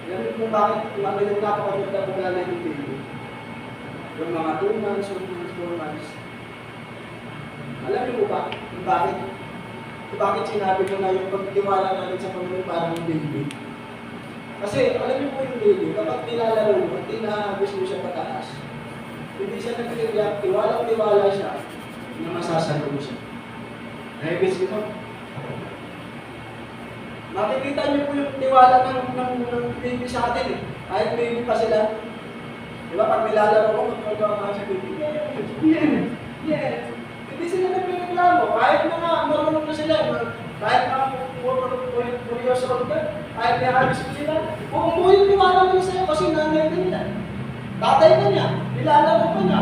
Alam niyo po bakit yung napakaganda po na yung baby? Yung mga 2 months, 4 months. Alam niyo po ba kung bakit? Kung bakit sinabi ko na yung pagtiwala natin sa Panginoon parang baby? Kasi, alam niyo po yung baby, kapag nilalaro mo, tinahagis mo siya pataas. hindi siya nag-iiyak, tiwalang-tiwala siya na masasagot siya. Naibig ko? Makikita niyo po yung tiwala ng baby sa atin eh. Kahit baby pa sila. Di ba? Pag nilalaro ko, magkagawa ka sa baby. Yes. Hindi sila nagreklamo. Kahit na nga, marunong na sila. Kahit na 4 years old ka, kahit na habis ko sila, buong yung tiwala mo sa'yo kasi nanay ka nila. Tatay ka niya, nilalaro ka niya.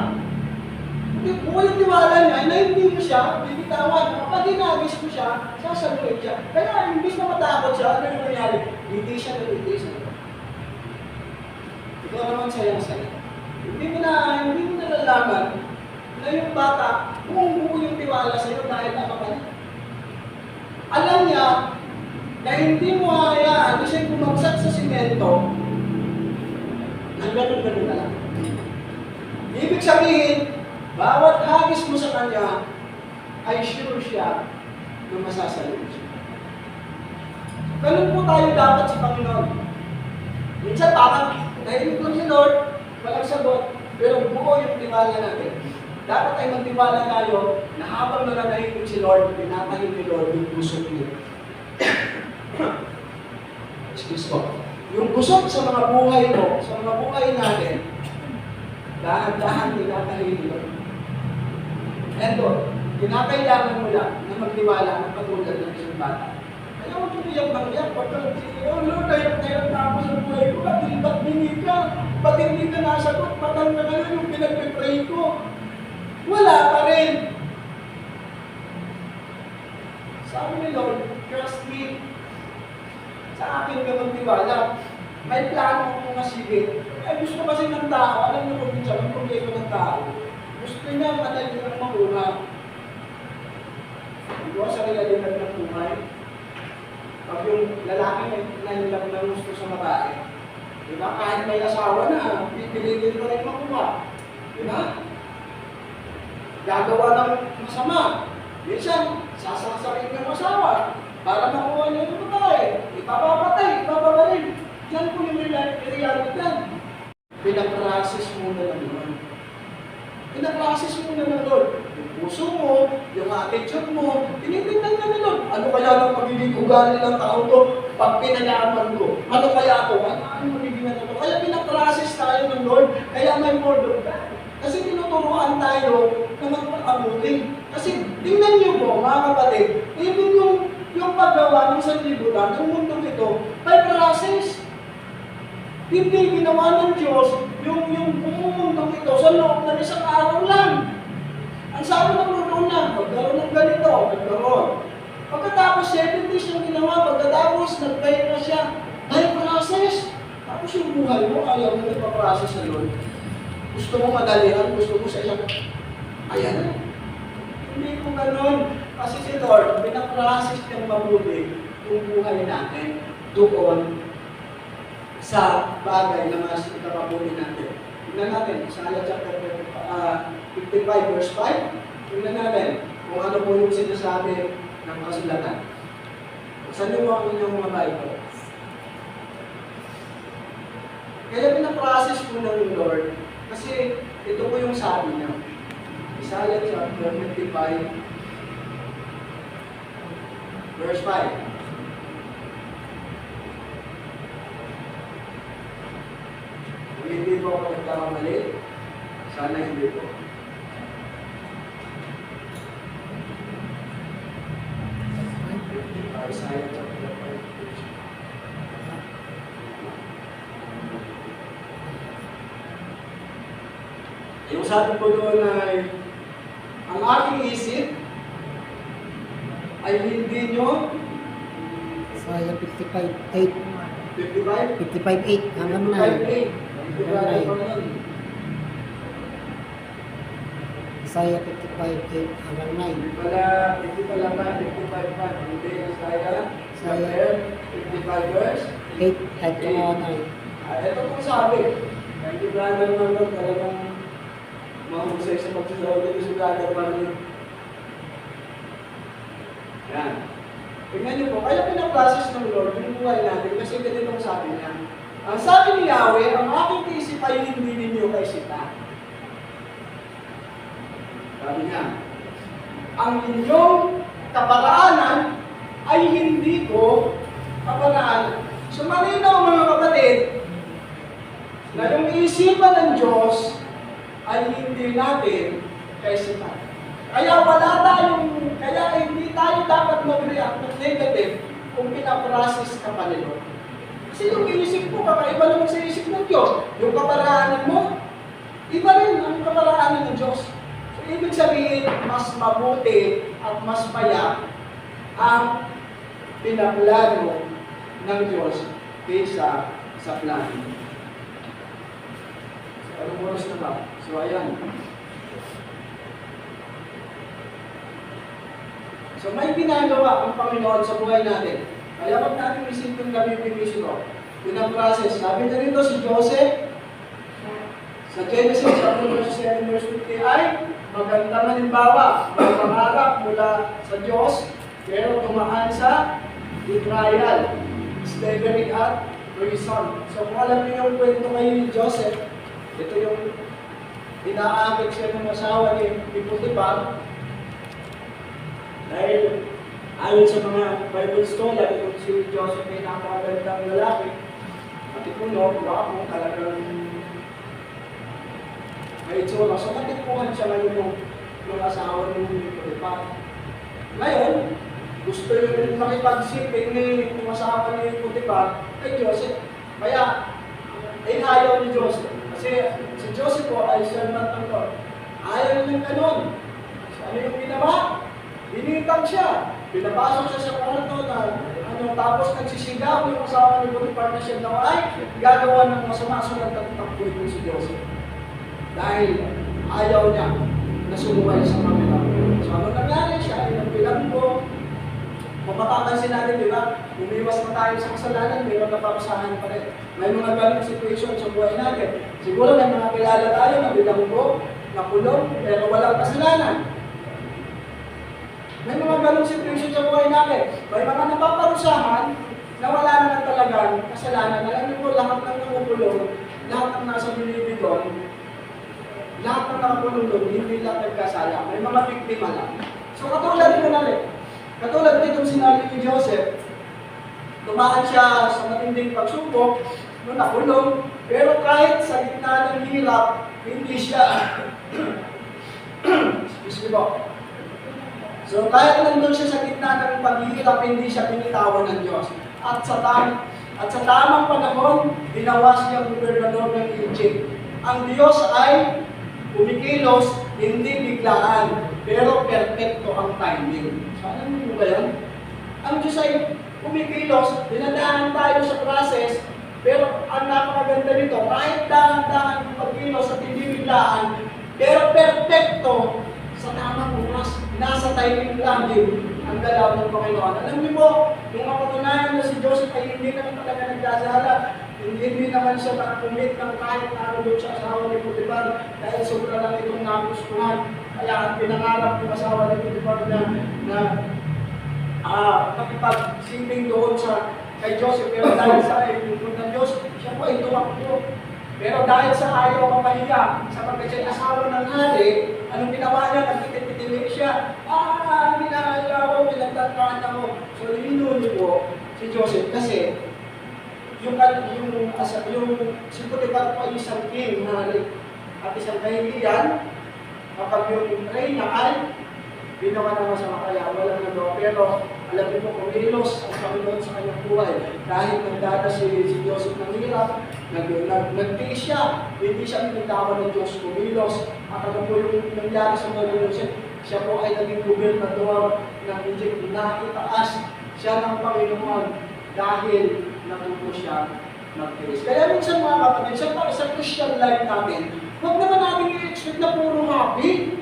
Buong yung tiwala niya, na hindi ko siya, bibitawan. Kapag hinagis ko siya, sasaluhin siya. Kaya, imbis na matakot siya, ano yung nangyari? Hindi siya. Ikaw naman sayang sa'yo. Hindi mo nalalaman na yung bata, buong yung tiwala sa'yo dahil ama ka niya. Alam niya na hindi mo hayaan na siya bumagsak sa simento, ang ganun-ganun na lang. Ibig sabihin, bawat hagis mo sa kanya, ay sure siya na masasaluhin siya. Ganun po tayo dapat sa Panginoon. Minsan parang, nahilig lang si Lord, walang sagot, pero buo yung tiwala natin. Dapat ay magtiwala tayo na habang nananahimik si Lord, pinatahim ni Lord yung gusot niya. Excuse ko. Yung gusot sa mga buhay mo, sa mga buhay natin, dahan-dahan pinatahim ni Lord. Eto, kinakailangan mo lang na magtiwala ng patulad ng isang bata. Kaya huwag yung iyak-iyak, pagka oh Lord, tayo na ako sa buhay ko, ba't hindi ka? Ba't hindi ka nasagot? Ba't na ngayon yung pinag-pray ko? Wala pa rin. Sabi ni Lord, trust me. Sa akin ka magtiwala. May plano ko masigit. Ay gusto kasi ng tao, alam niyo kung minsan, ang problema ng tao, gusto niya madali ng makuha. Ito sa realidad ng buhay. Pag yung lalaki na nilang ng gusto sa babae, diba? Kahit may asawa na, pipilitin pa rin makuha. Diba? Gagawa ng masama. Minsan, sasaksakin ng asawa para makuha niya yung babae. Ipapapatay, ipapabalin. Yan po yung realidad. Pinaprasis muna ng Lord. Pinaprasis muna ng Lord. Yung puso mo, yung attitude mo, tinitingnan ka ng Lord. Ano kaya ang magiging ugali ng tao to pag pinalaman ko? Ano kaya ako? Ano magiging ano to? Kaya pinaprasis tayo ng Lord. Kaya may word of God. Kasi tinuturuan tayo na magpakabuti. Kasi tingnan niyo po, mga kapatid, even yung paggawa ng sanlibutan, ng mundong ito, may process. Hindi ginawa ng Diyos yung mundong ito sa loob ng isang araw lang. Ang sabi ng Lord na, magkaroon ng ganito, magkaroon. Pagkatapos 7 days yung ginawa, pagkatapos nagpahinga siya, may process. Tapos yung buhay mo, ayaw mo nagpa-process sa Lord. Gusto mo madalihan, gusto mo sa isang, ayan na. Hindi ko ganun. Kasi si Lord, pinaprocess niyang mabuti yung buhay natin doon sa bagay na mas ikapabuti natin. Tingnan natin, Isaiah chapter 55 verse 5. Tingnan natin kung ano po yung sinasabi ng kasulatan. Saan niyo ang inyong mga Bible? Kaya pinaprocess po ng Lord kasi ito po yung sabi niya. Isaiah chapter 55 verse 5. Kung hindi po ako nagkakamali, sana hindi po. Isaiah chapter 5. Yung sabi po doon ay, ang aking isip ay hindi nyo Isaiah 55:8. 55? 55:8 hanggang 9. 55. Isaiah 55:8 hanggang 9. Hindi pala ba, 55 pa. Hindi, Isaiah chapter 55 verse 8 at 9. Ito po sabi. Thank you, brother Marlon. Talagang mahusay sa pagsasabi dito si brother Marlon. Yan. Tingnan niyo po, kaya pinaprocess ng Lord yung buhay natin kasi ganitong sabi niya. Ang sabi ni Yahweh, ang aking isip ay hindi ninyo kaisita. Sabi niya, ang inyong kaparaanan ay hindi ko kaparaanan. So malinaw mga kapatid, na yung isipan ng Diyos ay hindi natin kaisipan. Kaya hindi tayo dapat mag-react ng negative kung pinaprocess ka pa nila. Kasi yung iisip mo, kakaiba naman sa isip ng Diyos. Yung kaparaanan mo, iba rin ang kaparaanan ng Diyos. So, ibig sabihin, mas mabuti at mas maya ang pinaplano ng Diyos kaysa sa plano. So, anong oras na ba? So, ayan. So, may ginagawa ang Panginoon sa buhay natin. Kaya wag natin isipin kami pinisyo. Pinaprocess. Sabi na rito si Joseph, sa Genesis chapter 7 verse 50 ay magandang halimbawa, may pangarap mula sa Diyos, pero tumaan sa betrayal, slavery at prison. So kung alam niyo yung kwento kayo ni Joseph, ito yung inaakit siya ng asawa ni Potiphar. Dahil ayon sa mga Bible scholar, kung si Joseph ay napakagandang lalaki, matipuno, guwapo, talagang may itsura. So matipuhan siya ngayon ng asawa ni Potiphar. Ngayon, gusto yung makipagsiping ni asawa ni Potiphar kay Joseph. Kaya, ayaw ni Joseph. Kasi si Joseph po ay servant ng Lord. Ayaw ng ganon. So ano yung ginawa? Binitang siya. Pinapasok siya sa kwarto na tapos nagsisigaw yung asawa ni Potiphar na siya daw ay gagawa ng masama. So nagtatakbo ito si Joseph. Dahil ayaw niya na sumuway sa kamera. So ano nangyari siya ay nagbilanggo. Kung mapapansin natin, di ba? Umiwas na tayo sa kasalanan, may magkaparusahan pa rin. May mga ganong situation sa buhay natin. Siguro may mga kilala tayo na bilanggo, nakulong, pero walang kasalanan. May mga ganong situation sa buhay natin. May mga napaparusahan na wala naman talagang kasalanan. Alam niyo po, lahat ng nakukulong, lahat ng nasa bilibid doon, lahat ng nakakulong doon, hindi lang nagkasala. May mga biktima lang. So katulad nito natin. Katulad nitong sinabi ni Joseph, tumaan siya sa matinding pagsubok, nakulong, pero kahit sa gitna ng hirap, hindi siya, excuse me po. So kahit nandun siya sa gitna ng paghihirap, hindi siya binitawan ng Diyos. At sa tamang panahon, binawas niya ang gobernador ng Egypt. Ang Diyos ay kumikilos, hindi biglaan, pero perfecto ang timing. So, alam mo ba yan? Ang Diyos ay kumikilos, dinadaan tayo sa process, pero ang napakaganda nito, kahit dahan-dahan yung pagkilos at hindi biglaan, pero perfecto sa tamang oras, nasa timing lang din ang galaw ng Panginoon. Alam niyo po, yung mapatunayan na si Joseph ay hindi naman talaga nagkasala, hindi naman siya nakakumit ng kahit na ano doon sa asawa ni Potiphar dahil sobra lang itong nagustuhan. Kaya pinangarap ng asawa ni Potiphar na makipag-siping doon kay Joseph. Pero dahil sa iluto ng Diyos, siya po ay tumakbo. Pero dahil sa ayaw mamahiya, sapagkat siya asawa ng hari, anong ginawa niya? Nagtitit-titimik siya. Hindi na ayaw ko, pinagtataan ako. So, linuli po si Joseph kasi yung si Potiphar po ay isang king, hari, at isang kahihiyan, kapag yung reyna ay ginawa na masama kaya walang nagawa. Pero alam niyo po, kumilos ang Panginoon sa kanyang buhay. Dahil nagdada si Joseph ng hirap, nagtiis siya, hindi siya pinitawan ng Diyos, kumilos. At ano po yung nangyari sa mga Joseph, siya po ay naging gobernador ng Egypt, na itaas siya ng Panginoon dahil natuto siya magtiis. Kaya minsan mga kapatid, sa Christian life natin, huwag naman natin i-expect na puro happy.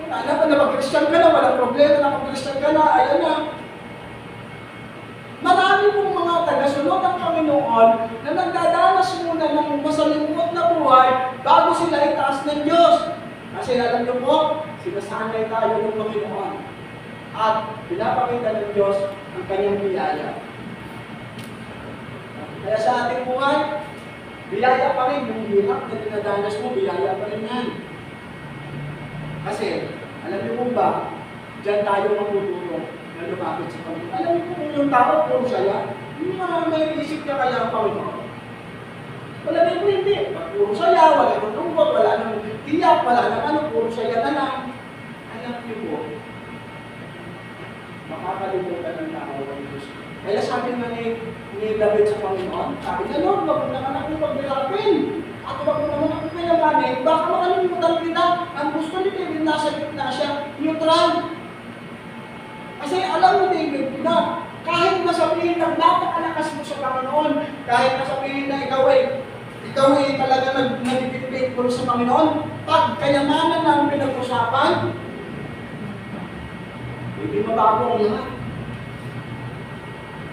Alam ka na, mag-Christian ka na, walang problema na mag-Christian ka na, ayan na. Marami pong mga tagasunod ng Panginoon na nagdadanas muna ng masalingkot na buhay bago sila itaas ng Diyos. Kasi alam niyo po, sinasanay tayo ng Panginoon. At pinapakita ng Diyos ang kanyang biyaya. Kaya sa ating buhay, biyaya pa rin. Yung hirap na dinadanas mo, biyaya pa rin yan. Kasi, alam niyo po ba, diyan tayo matutulong na lumapit sa Panginoon. Alam niyo po kung yung tao, puro saya, hindi naman may isip niya kaya ang Panginoon. Wala na po hindi. Puro saya, wala nang lungkot, wala nang tiyak, wala nang ano, puro saya na lang. Alam niyo po, makakalimutan ng tao ang Diyos. Kaya sabi nga ni David sa Panginoon, sabi niya, Lord, wag mo naman ako pagbirapin. At wag mo naman ako pinamanin, baka makalimutan kita. Ang gusto ni David, nasa gitna siya, neutral. Kasi alam mo David, na kahit masabihin na napakalakas mo sa Panginoon, kahit masabihin na ikaw ay talaga nag-depend sa Panginoon, pag kayamanan na ang pinag-usapan, hindi mabago ang lahat.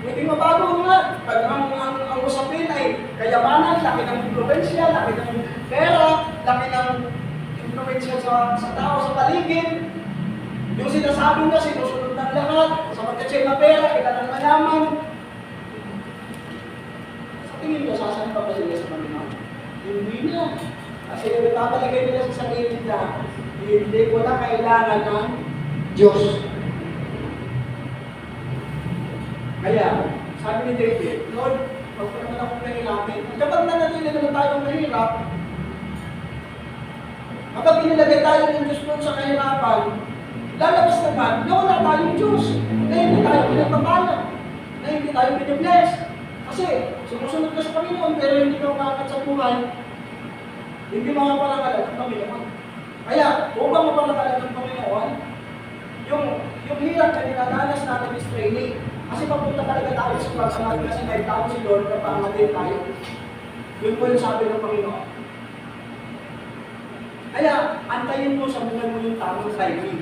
Hindi mabago ang lahat. Pag ang usapin ay kayamanan, laki ng impluensya, laki ng pera, laki ng impluensya sa tao sa paligid. Yung sinasabi na sinusunod ng lahat, sapagkat siya na pera, kita ng mayaman. Sa tingin ko, sasaan pa ba sila sa Panginoon? Hindi na. Kasi ipapalagay nila sa sarili na hindi ko na kailangan ng Diyos. Kaya, sabi ni David, Lord, huwag ko naman akong nahihirapin. Kapag nanatili naman tayong mahirap, kapag inilagay tayo ng Diyos doon sa kahirapan, lalabas naman na wala tayong Diyos, na hindi tayo pinagpapala, na hindi tayo pinibless. Kasi, sumusunod ka sa Panginoon, pero hindi ka umakat sa buhay, hindi mapaparangalan ng Panginoon. Kaya, upang maparangalan ng Panginoon, yung hirap na dinadanas natin is training. Kasi papunta talaga tayo sa pagsangat kasi kahit tayo si Lord na pangatin tayo. Yun po yung sabi ng Panginoon. Kaya, antayin mo sa buhay mo yung tamang timing.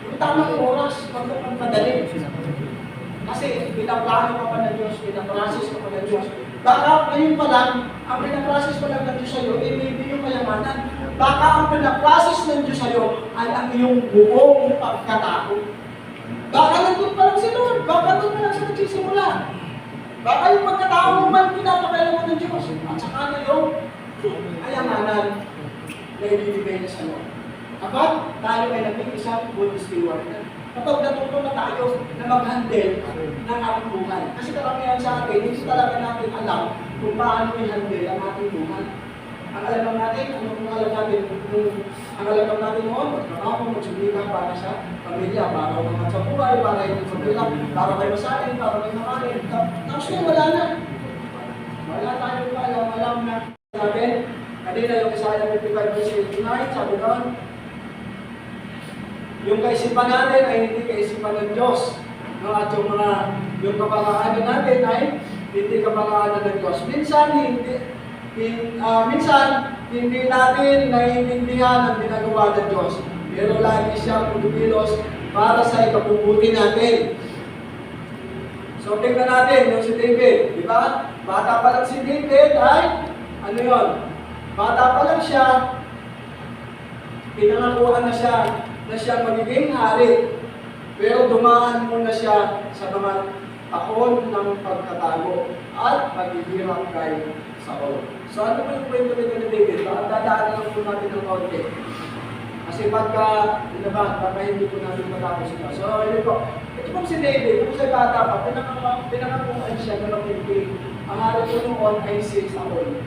Yung tamang oras, huwag kang madali. Kasi pinaplano ka pa ng Diyos, pinaprocess ka pa ng Diyos. Baka ngayon pa lang, ang pinaprocess pa lang ng Diyos sa'yo, maybe yung kayamanan. Baka ang pinaprocess ng Diyos sa'yo ay ang iyong buong pagkatao. Baka nandun pa lang si Lord, baka nandun pa lang siya nagsisimula. Baka yung pagkatao mo man pinapakailangan ng Diyos. At saka na yung kayamanan na ibibigay niya sa Lord. Kapag tayo ay naging isang good steward, kapag natuto na tayo na mag-handle ng ating buhay. Kasi karamihan sa atin, hindi talaga natin alam kung paano i-handle ang ating buhay. Ang alam lang natin, ang alam natin noon, magtrabaho, magsumikap para sa pamilya, para umangat sa buhay, para hindi magbilap, para kayo masahin, para kayo makain. Tapos yun, wala na. Wala tayong alam na. Sabi, kanina yung Isaiah 55:29, sabi doon, yung kaisipan natin ay hindi kaisipan ng Diyos. No? At yung kapangaanan natin ay hindi kapangaanan ng Diyos. Minsan hindi natin naiintindihan ang ginagawa ng Diyos. Pero lagi siyang kumikilos para sa ikabubuti natin. So tingnan natin yung si David, di ba? Bata pa lang si David ay, ano yun? Bata pa lang siya, pinangakuhan na siya magiging hari. Pero dumaan muna siya sa mga taon ng pagkatago at paghihirap kay Saul. So ano po yung kwento nito ni David? Dadaan lang po natin ng konti. Kasi baka hindi po natin matapos ito. So yun po. Ito po si David, kung sa bata pa, pinangakuhan siya na magiging ang hari ko noon ay si Saul.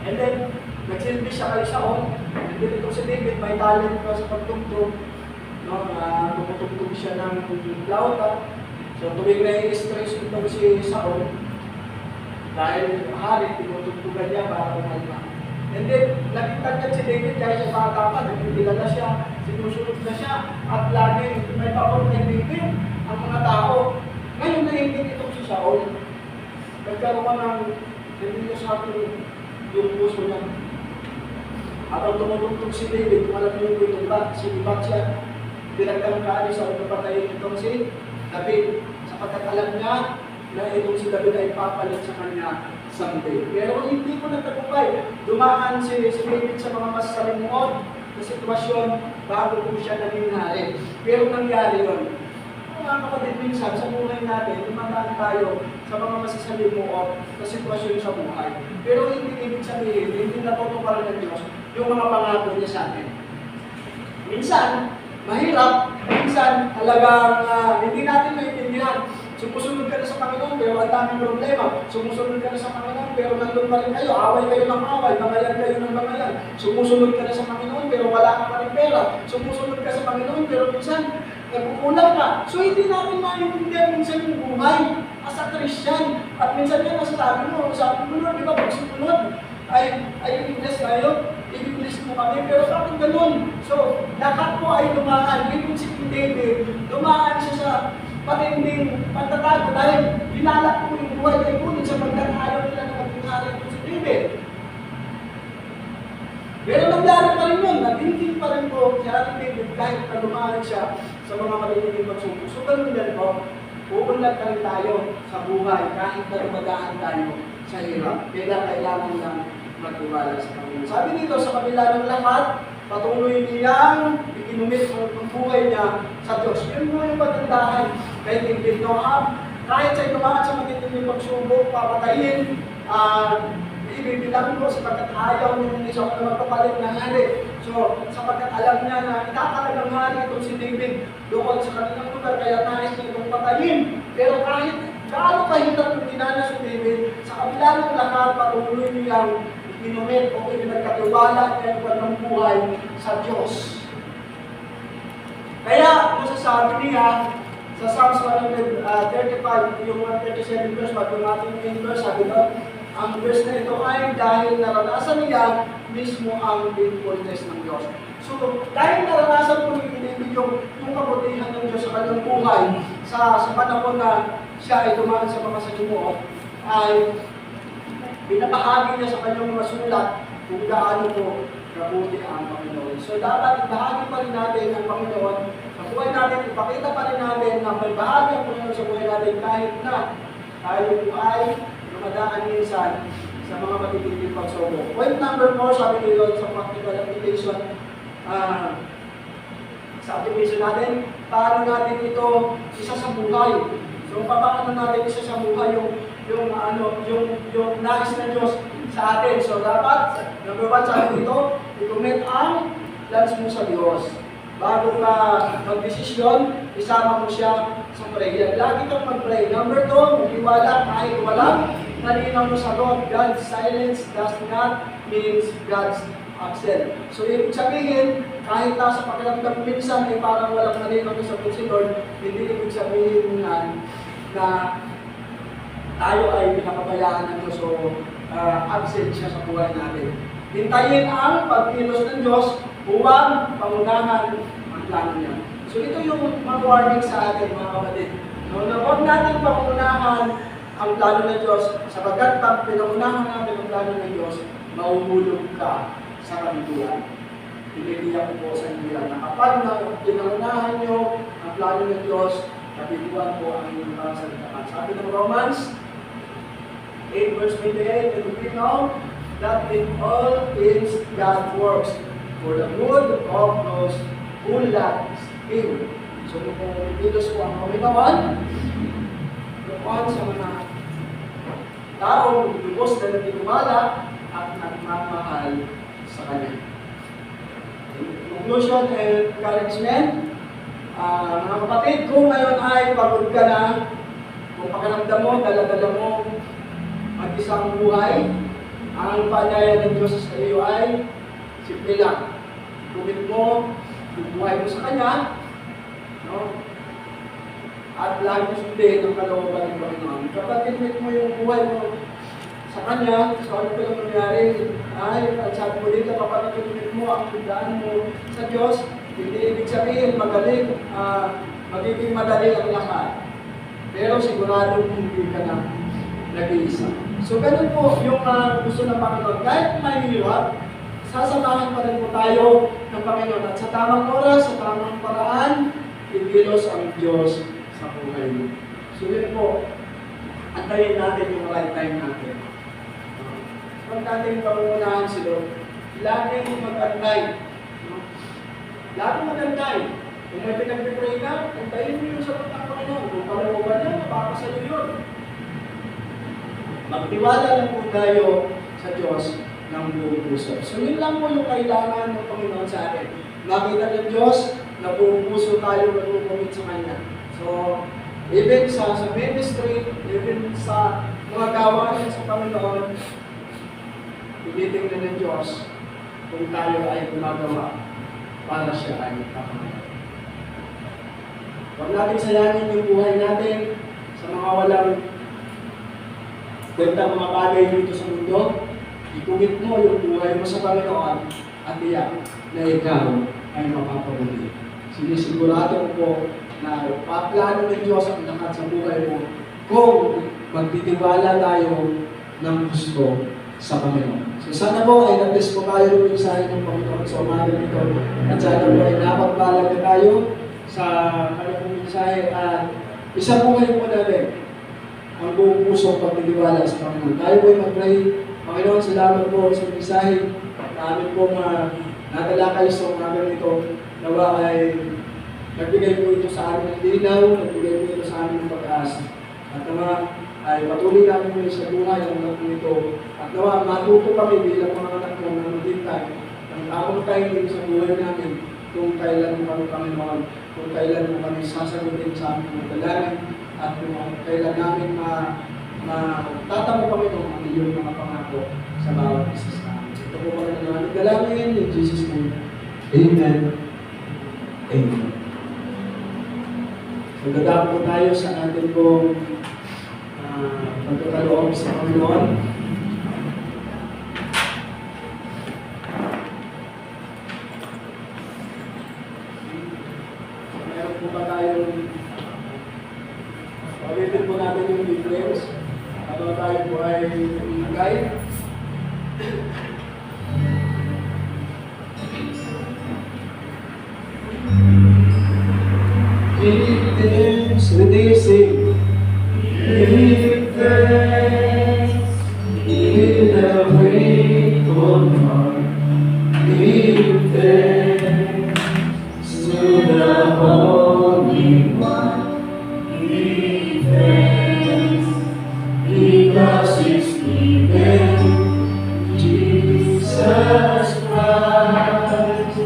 And then, nagsilbi siya kay Saul. And then ito si David, may talent pa sa pagtugtog. No, tumutugtog siya ng flauta. So tuwing na-i-stress ito si Saul, dahil hari, tinutugtugan niya para kumalma. And then, nakitagad si David kahit sa bata pa, nagpipilala siya, sinusunod na siya, at lagi may pakot kay David ang mga tao. Ngayon nahingin itong si Saul. Nagkaroon ka ng hindi sa atin yung puso niya. At ang tumutugtog si David, kung alam niyo yung sinibat siya, pinagkamkaan sa pagpapatayin itong si David. Sapagkat alam niya na itong si David ay papalit sa kanya someday. Pero hindi ko nagtagumpay. Dumaan si David sa mga masasalimuot na sitwasyon bago po siya naging hari. Pero nangyari yun. Mga kapatid, minsan sa buhay natin, dumadaan tayo sa mga masasalimuot na sitwasyon sa buhay. Pero hindi ibig sabihin, hindi natutuparan ng Diyos yung mga pangako niya sa atin. Minsan, mahirap, minsan talagang hindi natin maintindihan. Sumusunod ka na sa Panginoon, pero ang daming problema. Sumusunod ka na sa Panginoon, pero nandun pa rin kayo. Away kayo ng away, bangayan kayo ng bangayan. Sumusunod ka na sa Panginoon, pero wala ka pa rin pera. Sumusunod ka sa Panginoon, pero minsan, nagkukulang ka. So, hindi natin maintindihan minsan yung buhay as a Christian. At minsan yan, sabi mo, di ba, pag sumunod, ay i-bless tayo, i-bless mo kami, pero bakit ganun? So, lahat po ay dumaan. Ibig si King David, dumaan siya sa patinding pagtatago dahil binalak po yung buhay kay Punit sa pagkakayaw nila na mag-ingari ito si David. Pero nangyari pa rin yun, natintin pa rin po si Ate David kahit na dumaan siya sa mga maliliging pagsubok. So, ganun din po, uunlad ka rin tayo sa buhay kahit na dumadaan tayo sa hirap. Kailangan lang magtiwala sa Panginoon. Sabi dito, sa kabila ng lahat, patuloy niyang ikinumit ang buhay niya sa Diyos. Yun mo yung pagandahan kay David. Kahit sa'yo dumaan sa matitinding pagsubok, papatayin, ibibilang ko sapagkat ayaw niyo ng isang na magpapalit ng hari. So, sapagkat alam niya na itatalagang hari itong si David doon sa kanilang lugar, kaya nais niya itong patayin. Pero kahit gaano kahirap yung dinanas si David, sa kabila ng lahat, patuloy niyang ikinumit o pinagkatiwala niya yung kanyang buhay sa Diyos. Kaya, masasabi niya, sa Psalms 135, yung 137 verse, yung ating main verse, sabi doon, ang verse na ito ay dahil naranasan niya mismo ang faithfulness ng Diyos. So, dahil naranasan po ni David yung kabutihan ng Diyos sa kanyang buhay, sa panahon na siya ay dumaan sa mga salimuot, ay binabahagi niya sa kanyang mga sulat kung gaano po kabuti ang Panginoon. So, dapat ibahagi pa rin natin ang Panginoon sa buhay natin, ipakita pa rin natin na may bahagi ang Panginoon sa buhay natin kahit na tayo po ay dumadaan minsan sa mga matitinding pagsubok. Point number 4, sabi nito sa practical application, sa application natin, paano natin ito isa sa buhay. So, paano natin isa sa buhay yung nais ng Diyos sa atin. So, dapat, number 1, sabi dito, i-commit ang plans mo sa Diyos. Bago ka mag-desisyon, isama mo siya sa prayer. Lagi kang mag-pray. Number 2, magtiwala kahit walang malinaw mo sagot. God's silence does not mean God's absent. So, ibig sabihin, kahit nasa pakiramdam minsan ay parang walang malinaw na sagot si Lord, hindi ibig sabihin na tayo ay pinakabayaan ng Diyos o absent siya sa buhay natin. Hintayin ang pagkilos ng Diyos, huwag pangunahan ang plano niya. So ito yung mag-warning sa atin mga kapatid. No, na huwag natin pangunahan ang plano ng Diyos sapagkat pag pinangunahan natin ang plano ng Diyos, mauhulog ka sa kabiguan. Pinilihan ko po sa inyo yan na kapag pinangunahan nyo ang plano ng Diyos, kabiguan po ang inyong kasalitaan. Sabi ng Romans 8 verse 28, and we know that in all things God works for the good of those who love Him. So, kung ipilos ko ang Panginoon, doon sa mga taong lubos na nagtitiwala at nagmamahal sa Kanya. Conclusion and encouragement. Mga kapatid, kung ngayon ay pagod ka na, kung pakiramdam mo, dala-dala mo mag-isang buhay, ang paanyaya ng Diyos sa iyo ay simple lang. Kumit mo yung buhay mo sa Kanya, no? At lagi mo sundin ang kalooban ng Panginoon. Kapag kinit mo yung buhay mo sa Kanya, so ano pa yung nangyari? Ay, at sabi mo dito, kapag kinit mo ang sundaan mo sa Diyos, hindi ibig sabihin magaling, magiging madali ang lahat. Pero siguradong hindi ka na nag-iisa. So, ganun po yung gusto ng Panginoon. Kahit mahirap, sasamahan pa rin po tayo ng Panginoon. At sa tamang oras, sa tamang paraan, ikilos ang Diyos sa buhay mo. So, yun po, antayin natin yung right time natin. Huwag natin pangunahan si Lord. Laging mag-antay. Laging mag-antay. Kung may pinag-pray ka, antayin mo yung sagot ng Panginoon. Kung kalooban niya, mapapasalo yun. Magtiwala lang po tayo sa Diyos ng buong puso. So, yun lang po yung kailangan ng Panginoon sa atin. makita ng Diyos na buong puso tayo mag-commit sa Kanya. So, even sa ministry, even sa mga gawain sa Panginoon, tinitingnan ng Diyos kung tayo ay gumagawa para siya ay kapamayan. Huwag natin sayangin yung buhay natin sa mga walang gandang mga bagay dito sa mundo. Ikumit mo yung buhay mo sa Panginoon at iyak na ikaw ay mapapabuli. Sinisigurado ko na paplano ng Diyos ang lahat sa buhay mo kung magtitiwala tayo ng gusto sa Panginoon. So sana po ay nag-bless po tayo ng mensahe ng Panginoon sa umaga nito. At sana po ay napagbalag na tayo sa kanyang mensahe at isa po ngayon po natin ang buong puso pagtitiwala sa Panginoon. Tayo po ay mag-pray. Panginoon, salamat po sa mensahe. Namin po natalakay sa umaga nito. Nawa ay nagbigay po ito sa amin ng linaw, nagbigay po ito sa amin ng pag-asa. At nawa ay patuloy namin mo sa buhay ng mga ito. At nawa matuto kami bilang mga anak mo na maghintay ng tamang timing sa buhay namin kung kailan mo kami Panginoon, kung kailan mo kami sasagutin sa aming mga dalangin at kung kailan namin matatamo kami ng iyong mga pangako sa bawat isa sa amin. Ito po mga namin dalangin in Jesus' name. Amen. Amen. So, dadaan po tayo sa ating pong pagkakaloob sa Panginoon. Meron po ba tayong pag-ibig po natin yung difference habang tayo po ay imigay. Give thanks with this sing. Give thanks with a grateful heart. Give thanks to the Holy One. Give thanks because it's given Jesus Christ,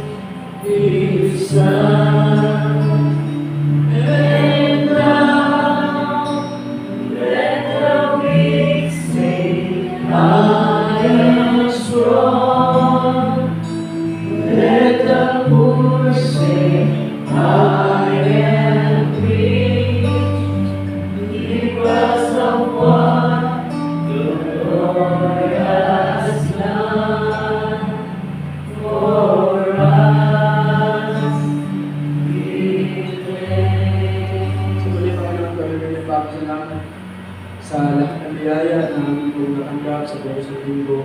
His Son. And now let the weak say, I am strong. Let the poor say, I am rich, because of what the Lord has done for us. Give thanks. So, muli Panginoon, kami salamat sa lahat ng biyaya na aming po natanggap sa buong sa linggo.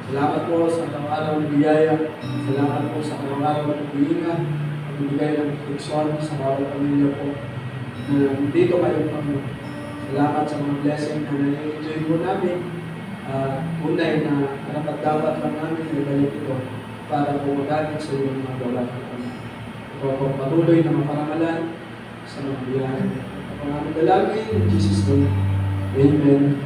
Salamat po sa araw-araw ng biyaya. Salamat po sa araw-araw ng pag-iingat. Pagbibigay ng proteksyon sa bawat pamilya po na dito kayo Panginoon. Salamat sa mga blessing na nai-enjoy po namin. Unay na dapat lang namin na ibalik ito para po magamit sa iyong mga gawa. Ito po patuloy na maparangalan sa mga biyaya. Ito po namin dalangin in Jesus' name. Amen.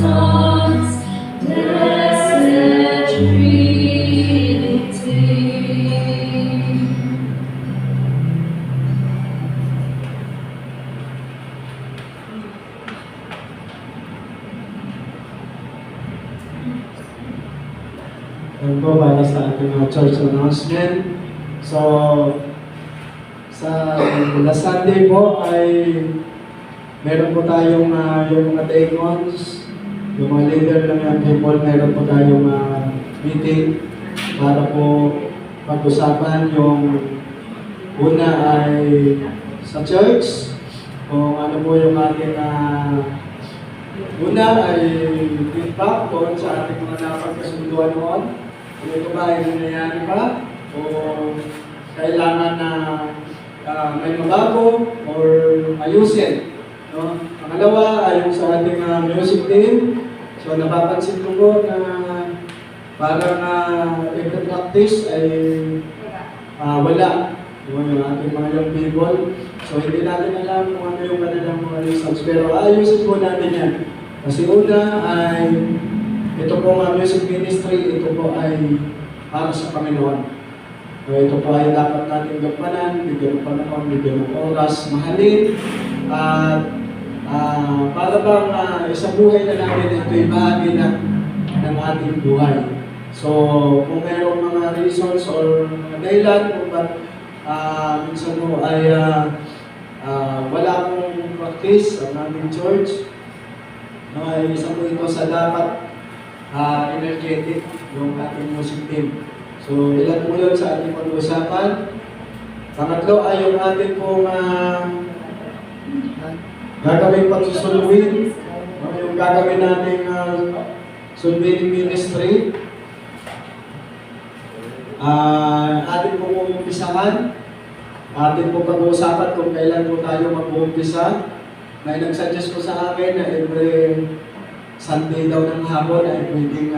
songs, blessed Trinity. Yan po para sa ating mga church announcement. So, sa last Sunday po ay meron po tayong yung mga deacons, yung mga leader ng young people, meron po tayong meeting para po pag-usapan yung una ay sa church, kung ano po yung ating una ay feedback doon sa ating mga napagkasunduan noon. Kung ito ba ay nangyayari pa o kailangan na may mabago or ayusin. No? Pangalawa ay yung sa ating music team. So napapansin ko po na parang every practice ay wala. Yung ating mga young people. So hindi natin alam kung ano yung kanilang mga results. Pero ayusin po natin yan. Kasi una ay ito po ang music ministry, ito po ay para sa Panginoon. So ito po ay dapat natin gampanan, bigyan ng panahon, bigyan ng oras, mahalin, at para bang sa buhay na natin, ito ay bahagi na ng ating buhay. So kung mayroong mga reasons or mga dahilan kung ba't minsan mo ay wala akong practice ang ating church, ay isa po ito sa dapat energetic yung ating music team. So ilan po yun sa ating pag-uusapan. Pangatlo ay yung ating pong gagawin pagsusulwin, yung gagawin nating sulwining ministry. Atin po umpisahan, atin po pag-uusapan kung kailan po tayo mag-uumpisa. May nag-suggest po sa akin na every Sunday daw ng hapon ay pwedeng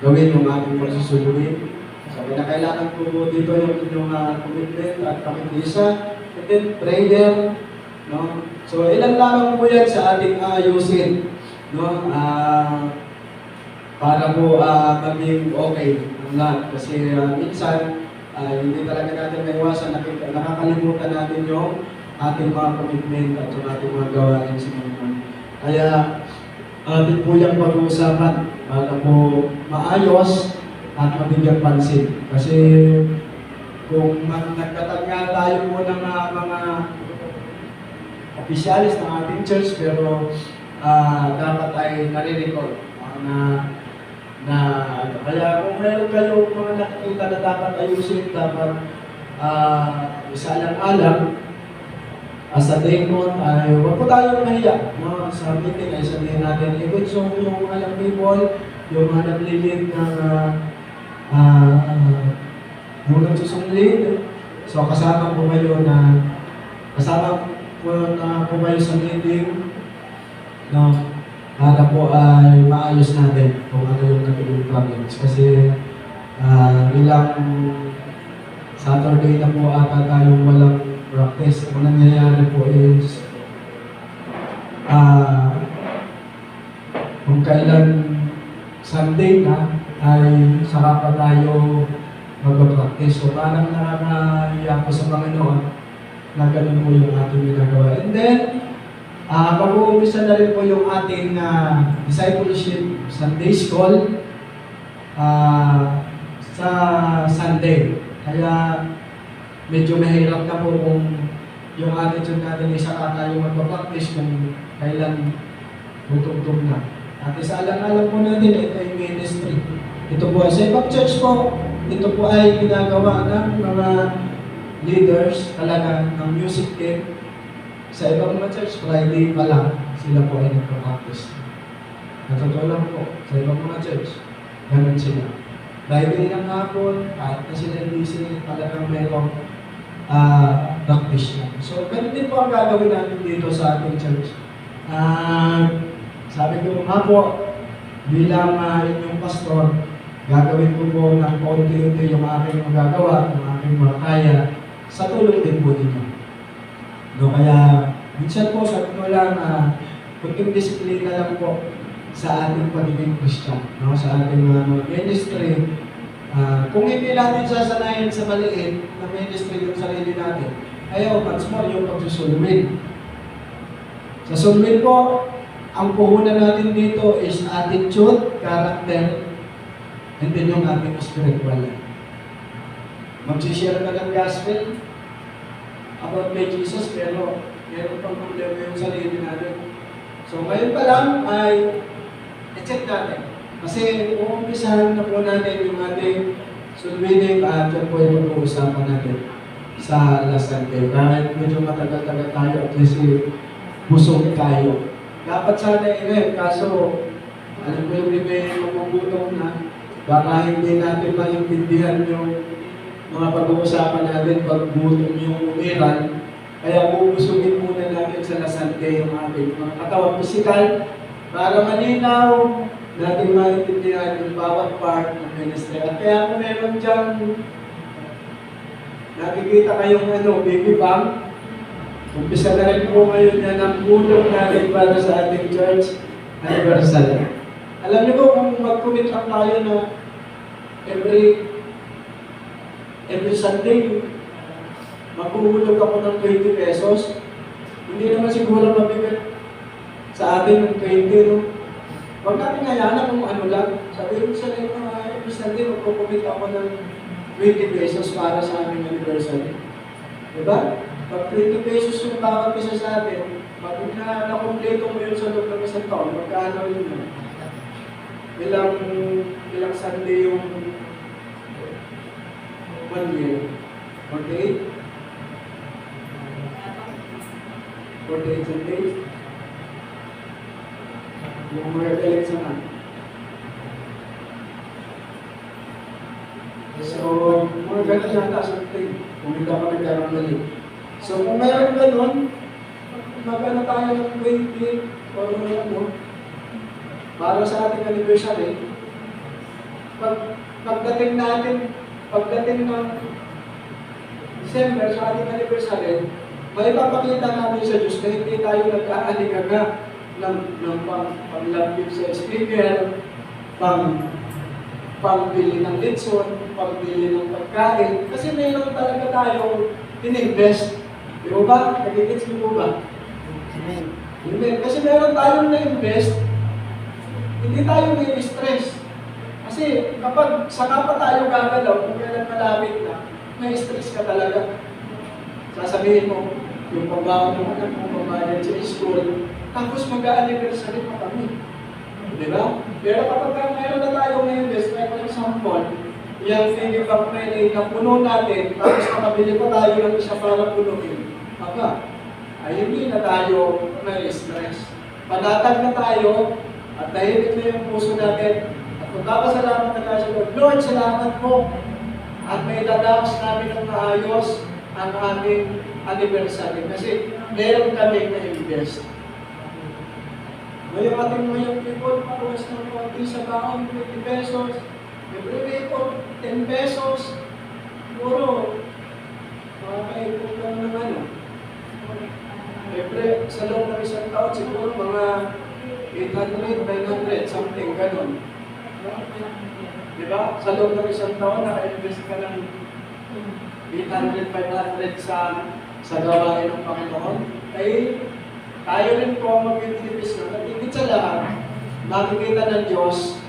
gawin yung ating pagsusulwin. So kailangan po dito yung inyong commitment at pakikisa, and then prayer. No? So ilan lamang po yan sa ating ayusin, no? Para po maging okay ang lahat. Kasi minsan, hindi talaga natin maiwasan, nakakalimutan natin yung ating mga commitment at yung ating mga gawain sa mga. Kaya ating po yung pag-uusapan para po maayos at mabigyan pansin. Kasi kung nagtatagyan tayo po ng mga opisyalis ng ating church, pero dapat ay nare-record kaya kung meron kayo mga nakikita na dapat ayusin, dapat isalang-alang as a deacon, ay huwag po tayong mahiya, no? Sa meeting ay sabihin natin, even so yung alam people, yung mga naglilid ng yung nagsusunglit, so kasama po kayo sa meeting, no? Para po ay maayos natin kung ano yung naging problems. Kasi ilang Saturday na po ata tayong walang practice. Ang nangyayari po is kung kailan Sunday na ay saka pa tayo mag-practice. So parang nakakahiya po sa Panginoon na ganun po yung ating ginagawa. And then, mag-uumpisa na rin po yung ating discipleship Sunday School sa Sunday. Kaya medyo mahirap na po kung yung attitude natin ay saka tayo magpa-practice kung kailan tutugtog na. At isaalang-alang po natin, ito yung ministry. Ito po ay sa ibang church po, ito po ay ginagawa ng mga leaders talaga ng music team. Sa ibang mga church, Friday pa lang, sila po ay nagpa-practice. Natutulong po, sa ibang mga church, ganun sila. Friday ng hapon, kahit na sila busy, talagang mayroong practice yan. So, ganun din po ang gagawin natin dito sa ating church. Sabi ko nga po, bilang inyong pastor, gagawin ko po ng konti-unti yung aking magagawa, yung aking makaya, sa tulong din po ninyo. No, kaya minsan po sabi ko lang kunting disiplina lang po sa ating pagiging Christian, no? Sa ating ministry. Kung hindi natin sasanayin sa maliit na ministry ng sarili natin, ayaw, much more yung pagsusulwin. Sa sulwin po, ang puhunan natin dito is attitude, character, and then yung ating spiritual life. Mag-share ka ng gospel about may Jesus, pero meron pang problema yung sarili natin. So ngayon pa lang ay i-check natin. Kasi uumpisahan na po natin yung ating sulwining at yan po yung pag-uusapan natin sa last Sunday. Kahit medyo matagal-tagal tayo at least busog tayo. Dapat sana i-rep, kaso alam mo yung may magugutom na baka hindi natin maintindihan yung mga pag-uusapan natin pag gutom yung umiran. Kaya bubusugin muna natin sa last Sunday yung ating mga katawan physical para malinaw natin maintindihan yung bawat part ng ministry. At kaya kung meron dyan, nakikita kayong baby bump, umpisa na rin po ngayon yan ang tulong natin para sa ating church anniversary. Alam niyo po, kung mag-commit lang tayo na every Sunday, maghuhulog ako ng 20 pesos, hindi naman siguro mabigat sa atin ng 20, no? Huwag natin ngayanan kung ano lang. Sabihin ko sa inyo, every Sunday, magkukumit ako ng 20 pesos para sa aming anniversary. Diba? Pag 20 pesos yung bawat isa sa atin, pag na-kompleto mo yun sa loob ng isang taon, magkano yun yun? Ilang Sunday yung 1 year? 48? 48 Sundays? Yung mga galing sa man. So, mga galing yata sa trade. Kung hindi ka nagkaroon na rin. So, kung mayroon ganun, magana tayo ng 20 o ano, para sa ating anniversary, pagdating ng December sa ating anniversary, may papakita natin sa Diyos na hindi tayo nag-aaligaga ng pang-lambing sa speaker, pang-bili ng litson, pang-bili ng pagkain. Kasi mayroon talaga tayo in-invest. Di ba? Nagigits mo ba? Amen. Amen. Kasi meron tayong na-invest, hindi tayo may stress. Kasi kapag saka pa tayo gagalaw, kung kailan malapit na, may stress ka talaga. Sasabihin mo, yung pagbawa mo anak mo, pambayad sa school, tapos mag-anniversary pa kami. Di ba? Pero kapag mayroon na tayo na-invest, like for example, yung figure back money na puno natin, tapos makabili pa tayo ng isa para punuin, ay hindi na tayo na-stress. Panatag na tayo, at tahimik na yung puso natin, at magpapasalamat na tayo sa Lord. Lord, salamat po. At may dadaos namin ng maayos ang aming anniversary. Kasi meron kami na-invest. Ngayong ating mayong people, paruwas ng konti sa baon, 20 pesos. Every day po, 10 pesos. Siguro, makakaipot lang ng ano. Every, sa loob ng isang taon, siguro mga 800, 900, something, ganun. Diba? Sa loob ng isang taon, naka-invest ka ng 800, 500 sa gawain ng Panginoon. Ay, tayo rin po mag-inibis na. At higit sa lahat, makikita ng Diyos,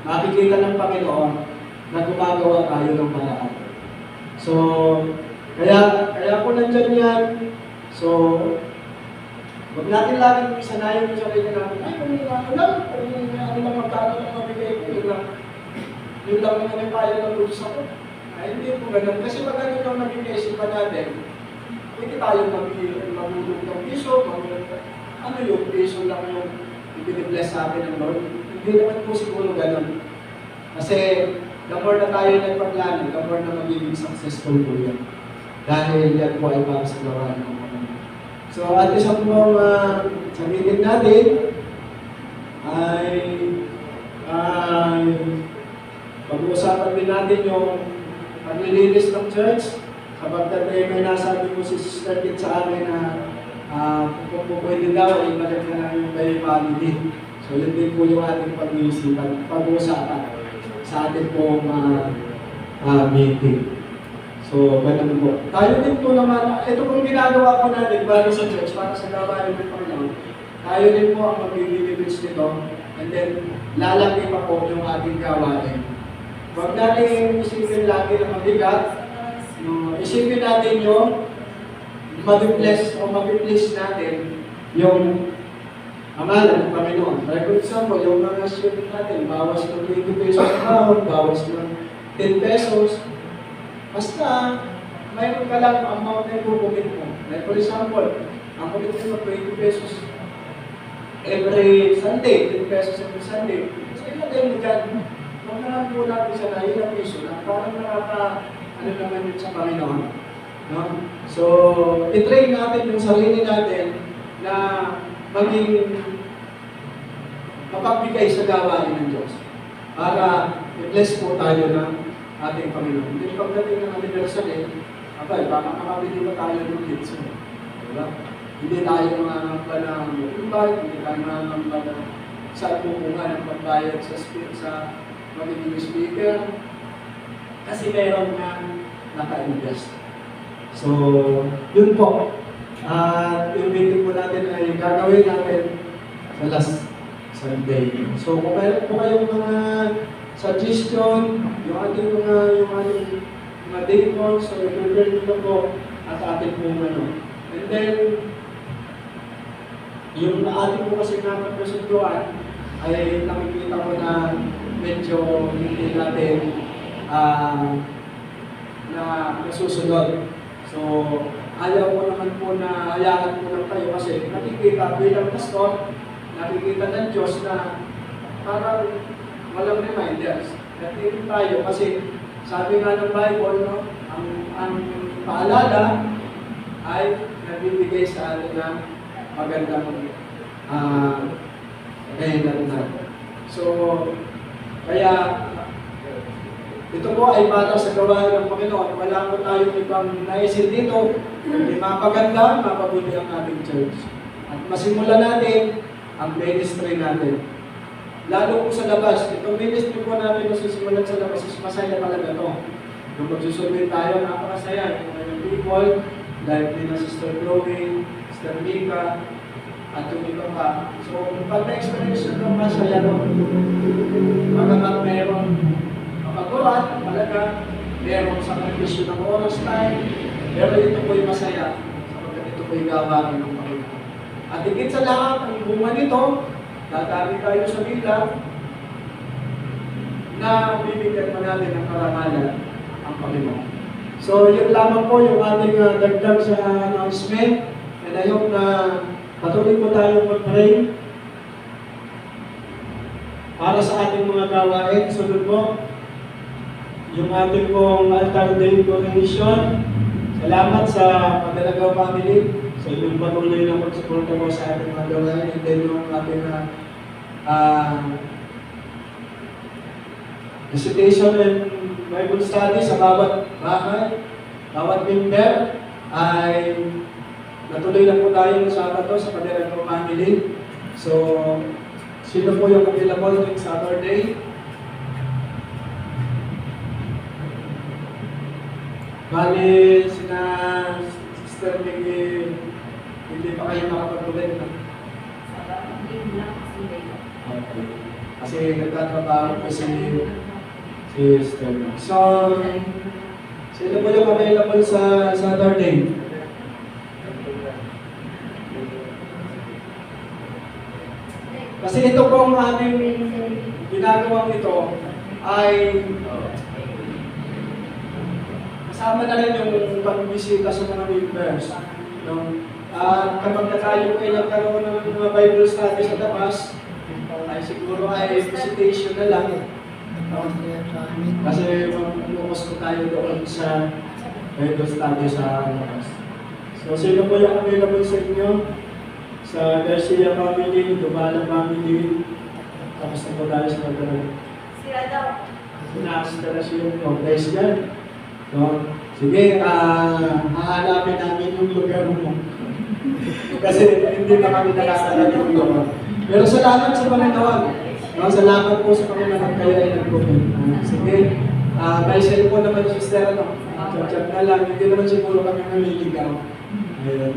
makikita ng Panginoon na gumagawa tayo ng paraan. So, kaya po nandyan yan. So, huwag natin laging isanayin yung sarili natin. Ay, kung ano lang magkano ng mabigay ko, yun lang naman yung kaya ng Diyos ako. Ay, hindi po ganun. Kasi pag ganun yung naging kaisipan natin, hindi tayo magulog ng piso, ano yung piso lang yung ibinibless sa atin ng Lord. Hindi naman po siguro ganun. Kasi the more na tayo nagpaplano, the more na magiging successful po yan. Dahil yan po ay para sa gawa ng Panginoon. So at isa po sa meeting natin ay pag-uusapan din natin yung paglilinis ng church. Kapag may nasabi mo si Sister Kit sa amin na kung pwede daw, ibalik na lang yung kayo family. So yun din po yung ating pag-iisipan, pag-uusapan sa ating pong meeting. So, ganun po. Tayo din po naman, ito pong ginagawa po natin para sa church, para sa gawain ng Panginoon. Tayo din po ang mag-deliverance nito, and then lalaki pa po yung ating gawain. Huwag natin isipin lagi na mabigat. Isipin natin yung mabibless o mabibless natin yung amalan ng Panginoon. For example, yung mga student natin, bawas ng 20 pesos ang bawat, bawas ng 10 pesos. Basta, mayroon ka lang amount na ipukumit mo. Like for example, ang kumit mo 20 pesos every Sunday, 10 pesos every Sunday. So, ilagay mo dyan. Huwag na lang po natin sa ilang piso na parang ano naman yun sa Panginoon. No? So, i-train natin yung sarili natin na maging mapagbigay sa gawain ng Diyos para i-bless po tayo ng ating Panginoon. Hindi pagdating ng anniversary, abay, baka makabili pa tayo ng kids mo. Diba? Hindi tayo mangangamba ng invite, hindi tayo mangangamba ng saan pupunga ng pagbayad sa magiging speaker. Kasi meron na naka-invest. So, yun po. Yung meeting po natin ay gagawin natin sa last Sunday. So, kung meron po kayong mga suggestion, yung ating mga day calls, so i-prepare nyo po at ating po And then, yung ating po kasi napapresentuan ay nakikita ko na medyo hindi natin na nasusunod. So, ayaw ko naman po na hayaan po lang kayo kasi nakikita bilang pastor, nakikita ng Diyos na parang walang reminders. Natin tayo kasi sabi nga ng Bible, no, ang paalala ay nagbibigay sa atin ng magandang kahinatnan. So, kaya ito po ay para sa gawain ng Panginoon. Wala po tayong ibang naisin dito. Hindi mapaganda, mapabuti ang ating church. At masimulan natin ang ministry natin. Lalo po sa labas. Itong ministry po natin na sisimulan sa labas is masaya talaga ito. Kung magsusurvey tayo, napakasaya. Yung people, like ni na Sister Chloe, Sister Mika, at yung iba pa. So, pag na-experience nyo itong masaya ito, magamat meron pagkuhan, talaga, meron sakripisyo ng oras time, pero ito po'y masaya, sapagkat ito po'y gawain ng Panginoon. At higit sa lahat, ang bunga nito, dadami tayo sa bilang na bibigyan pa natin ng karangalan ang Panginoon. So, yun lamang po yung ating dagdag sa announcement. And I hope na patuloy po tayong mag-pray para sa ating mga gawain. Sunod po, yung ating pong altar day donation. Salamat sa Pagdalagaw family sa inyong patuloy na pagsuporta mo sa ating mga gawain. And then yung ating recitation and Bible study sa bawat bahay, bawat member ay natuloy na po tayo sa Sabado sa Pagdalagaw family. So, sino po yung available ng Saturday? Bali, sina Sister Miggy, hindi pa kayo nakapag-ulit, no? Okay. Kasi nagtatrabaho ko si Sister Miggy. So, sino po yung available sa Saturday? Kasi ito pong ating ginagawang ito ay kasama na rin yung pagbisita sa mga members. No? Kapag na tayo ay nagkaroon ng mga Bible study sa labas, ay siguro ay visitation na lang. No? Kasi mag-focus ko tayo doon sa Bible study sa labas. So, sino po yung available sa inyo? Sa Garcia family, Dubala family, tapos na po tayo sa Magdalena. Sila daw. Sinastarasyon mo. Praise God. So, sige, hahanapin namin yung lugar mo. Kasi hindi na kami nakakarating doon. Pero salamat sa Panginoon. No, salamat po sa Panginoon at kayo ay nag-comment. Sige, may cellphone naman si Sister, ano? Chat na lang, hindi naman siguro kami naliligaw. Ayun.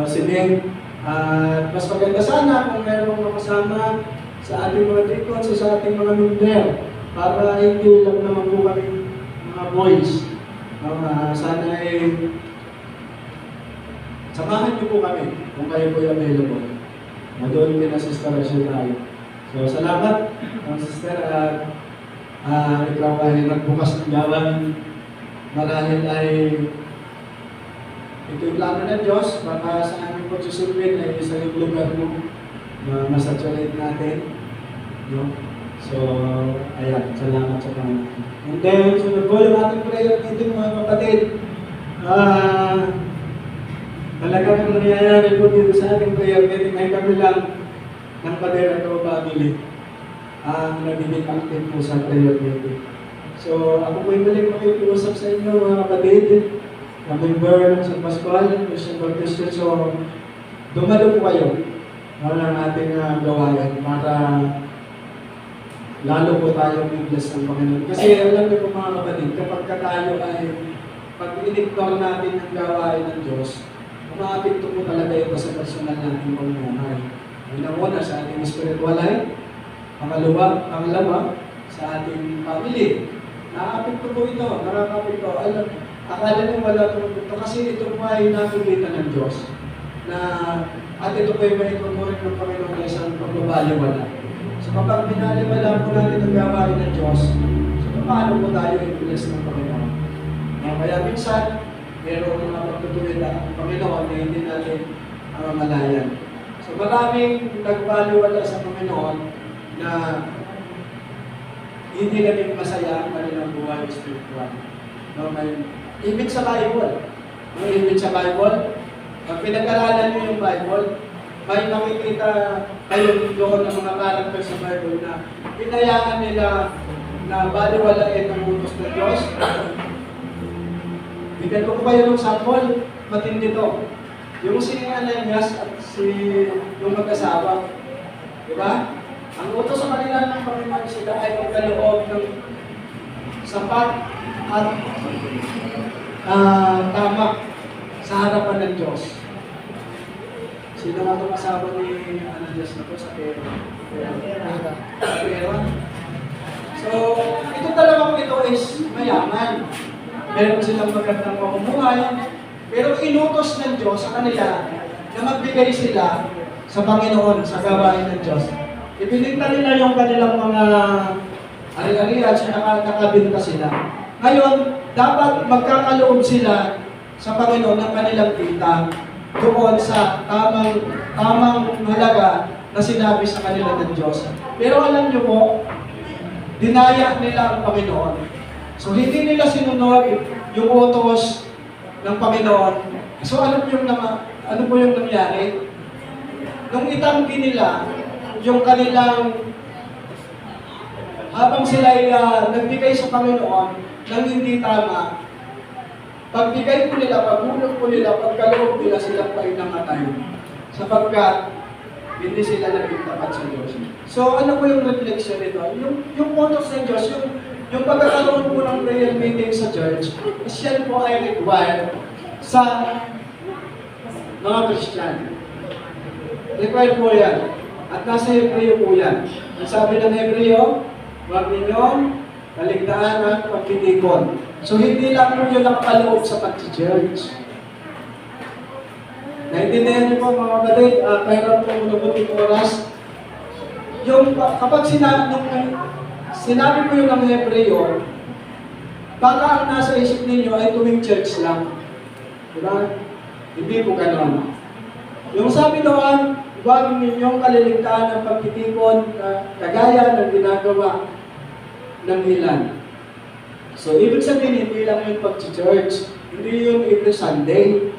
Sige, mas maganda sana kung mayroong makasama sa ating mga deacons, sa ating mga member, para hindi lang naman po kami mga boys. Sana ay samahan niyo po kami kung kayo po available. Doon pinasistarasyon tayo. So, salamat, Sister, at ikaw ay nagbukas ng gawan. Marahil ay ito yung plano ng Diyos, baka sa aming pagsusulwin ay isa yung lugar mo na masaturate natin. No? So, ayan, salamat sa Panginoon. And then, sunod po yung ating prayer meeting, mga kapatid. Talagang nangyayari po dito sa ating prayer meeting ay kami lang ng Paderato family ang nagiging active po sa prayer meeting. So, ako po yung muling makikiusap sa inyo, mga kapatid, na member ng San Pascual, Christian Baptist Church. So, dumalo po kayo ng ating gawain para lalo po tayo i-bless ng Panginoon. Kasi alam niyo po mga kapatid, kapag tayo ay pag-ignore natin ang gawain ng Diyos, umaapekto po talaga ito sa personal nating pamumuhay. Una sa ating spiritual life, pangalawa sa ating family. Nakakapekto po ito, nakakapekto. Akala nyo wala itong ito kasi ito po ay nakikita ng Diyos na at ito po ay may ituturing ng Panginoon na isang pagbabaliwala. So kapag binaliwala po natin ang gawain ng Diyos, so paano po tayo i-bless ng Panginoon? Kaya minsan, mayroong mga pagtutuloy ang Panginoon na hindi natin malayan. So maraming nagbaliwala sa Panginoon na hindi naging masaya ang kanilang buhay spiritual. No, may ibig sa Bible. May ibig sa Bible. Pag pinag-aralan niyo yung Bible, may makikita kayo doon ng mga character sa Bible na pinayaan nila na baliwalain ang utos ng Diyos. Bigyan ko kayo ng sample, matindi to. Yung si Ananias at yung mag-asawa. Diba? Ang utos sa kanila ng Panginoon sila ay magkaloob ng sapat at tama sa harapan ng Diyos. Sino nga itong asawa ni Ananias na to sa Pero? Pero? So, ito talagang ito is mayaman. Meron silang magandang pamumuhay, pero inutos ng Diyos sa kanila na magbigay sila sa Panginoon, sa gawain ng Diyos. Ibinigta nila yung kanilang mga ari-arian at nakabinta sila. Ngayon, dapat magkakaloob sila sa Panginoon ng kanilang kita doon sa tamang halaga na sinabi sa kanila ng Diyos. Pero alam niyo po, dinaya nila ang Panginoon. So, hindi nila sinunod yung utos ng Panginoon. So, ano po yung nangyari? Nung itanggi nila, yung kanilang, habang sila ay nagbigay sa Panginoon ng hindi tama, pagbigay po nila, paghulog po nila, pagkaloob nila, sila pa rin namatay. Sapagkat, hindi sila naging tapat sa Diyos. So, ano po yung reflection nito? Yung utos ng Diyos, yung pagkakaroon po ng prayer meeting sa church, yan po ay required sa mga Christian. Required po yan. At nasa Hebreo po yan. Ang sabi ng Hebreo, huwag ninyong kaligtaan at pagtitikon. So hindi lang po yun nakapaloob sa pag-church. Naintindihan niyo po mga kapatid, kaya po mabuting oras. Kapag sinabi ko yun ng Hebreo, baka ang nasa isip ninyo ay tuwing church lang. Diba? Hindi po ganon. Yung sabi doon, huwag ninyong kaliligtaan ng pagtitipon na kagaya ng ginagawa ng ilan. So, ibig sabihin, hindi lang yung pag-church, hindi yung every Sunday.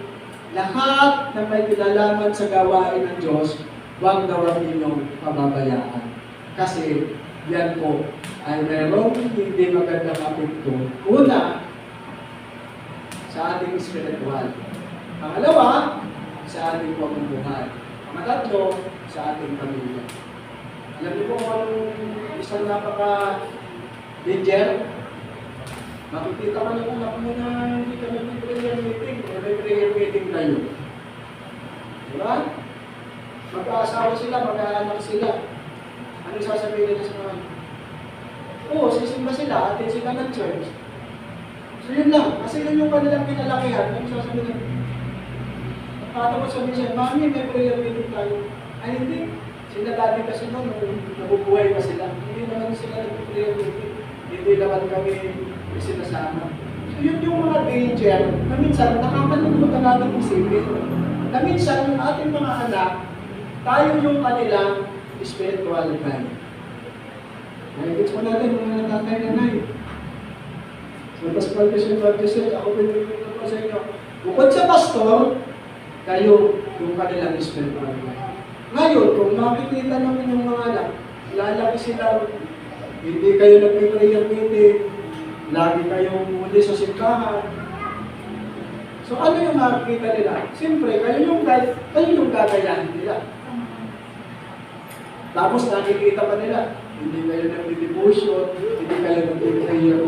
Lahat na may kinalaman sa gawain ng Diyos, huwag na huwag ninyong pababayaan. Kasi, yan po ay merong hindi magandang apekto. Una, sa ating spiritual. Pangalawa, sa ating pamumuhay. Pangatlo, sa ating pamilya. Alam niyo po kung anong isang napaka-danger? Makikita ka ng anak mo na hindi ka nag-prayer meeting, may prayer meeting kayo. Diba? Mag-aasawa sila, mag-aanak sila. Ano sasabihin nila sa mga? Oo, sisimba sila, atin sila ng church. So yun lang, kasi yun yung kanilang kinalakihan. Ano sasabihin nila? Patapos sabihin siya, Mami, may prayer meeting tayo. Ay hindi, sila dati kasi noon, nabubuhay pa sila. Hindi naman sila nag-prayer meeting. Hindi naman kami sinasama. So yun yung mga danger na minsan nakakalimutan natin isipin. Na minsan yung ating mga anak, tayo yung kanilang spiritual guide. Nakikits mo natin mga tatay na nanay. So, Pastor Christian Baptist, ako pinipin ko sa inyo. Bukod sa pastor, kayo yung kanilang spiritual guide. Ngayon, kung makikita namin yung mga anak, lalaki sila, hindi kayo nag-prayer meeting, lagi kayong muli sa simbahan. So ano yung makikita nila? Siyempre, kayo yung gagayahin nila. Tapos nakikita pa nila, hindi kayo nag-devotion, hindi kayo nag-prayer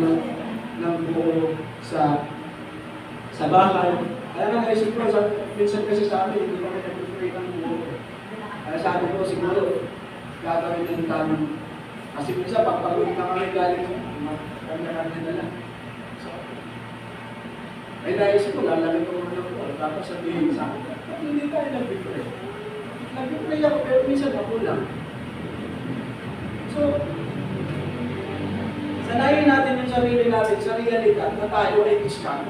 ng buo sa bahay. Kaya nga naisip ko, minsan kasi sa amin, hindi kami nag-pray ng buo. Kaya sabi ko, siguro, gagawin din kami. Kasi minsan, pagpagod na kami galing, kami na lang. So, ay naisip ko, lalagay ko mga po. Tapos sabihin sa akin, hindi tayo nag-pray. Nag-pray ako, pero minsan nakulang. So, sanayin natin yung sarili natin sa realidad na tayo ay Kristiyano,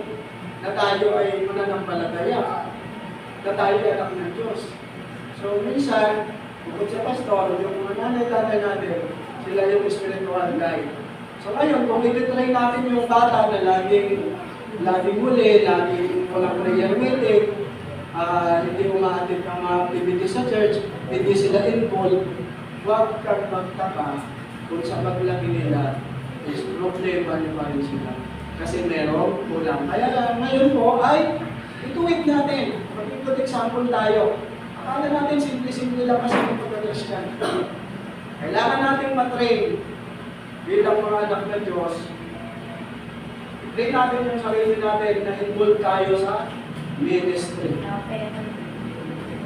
na tayo ay mananampalataya, na tayo ay anak ng Diyos. So, minsan, bukod sa pastor, yung mga nanay-tatay natin, sila yung spiritual guide. So, ngayon, kung i-try natin yung bata na laging huli, laging walang prayer meeting, hindi umaatid ng mga activities sa church, hindi sila involved, huwag kang magtaka kung sa paglaki nila is problema niyo pa rin sila. Kasi meron kulang. Kaya ngayon po ay ituwid natin. Mag-good example tayo. Akala natin simple-simple lang kasi yung pagka-Christian. Kailangan natin matrain bilang mga anak ng Diyos. Train natin yung sarili natin na involved tayo sa ministry.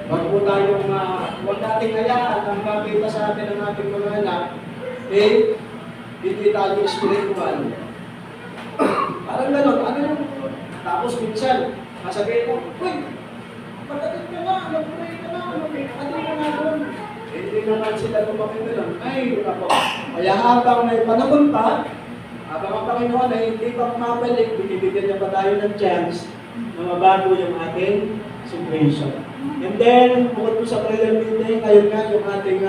Wag po tayong, huwag natin hayaan ang makita sa atin ng ating mga anak, hindi tayo spiritual. Parang gano'n, ano yung, tapos minsan, masabihin mo, uy, pagdating ka na, nag-pray ka na, atin ka na doon. Hindi naman sila lumaki na lang. Ay, ako. Kaya habang may panahon pa, habang ang Panginoon ay hindi pa mabalik, binibigyan niya pa tayo ng chance na mabago yung ating situation. And then, bukod po sa prayer meeting, ayun nga yung ating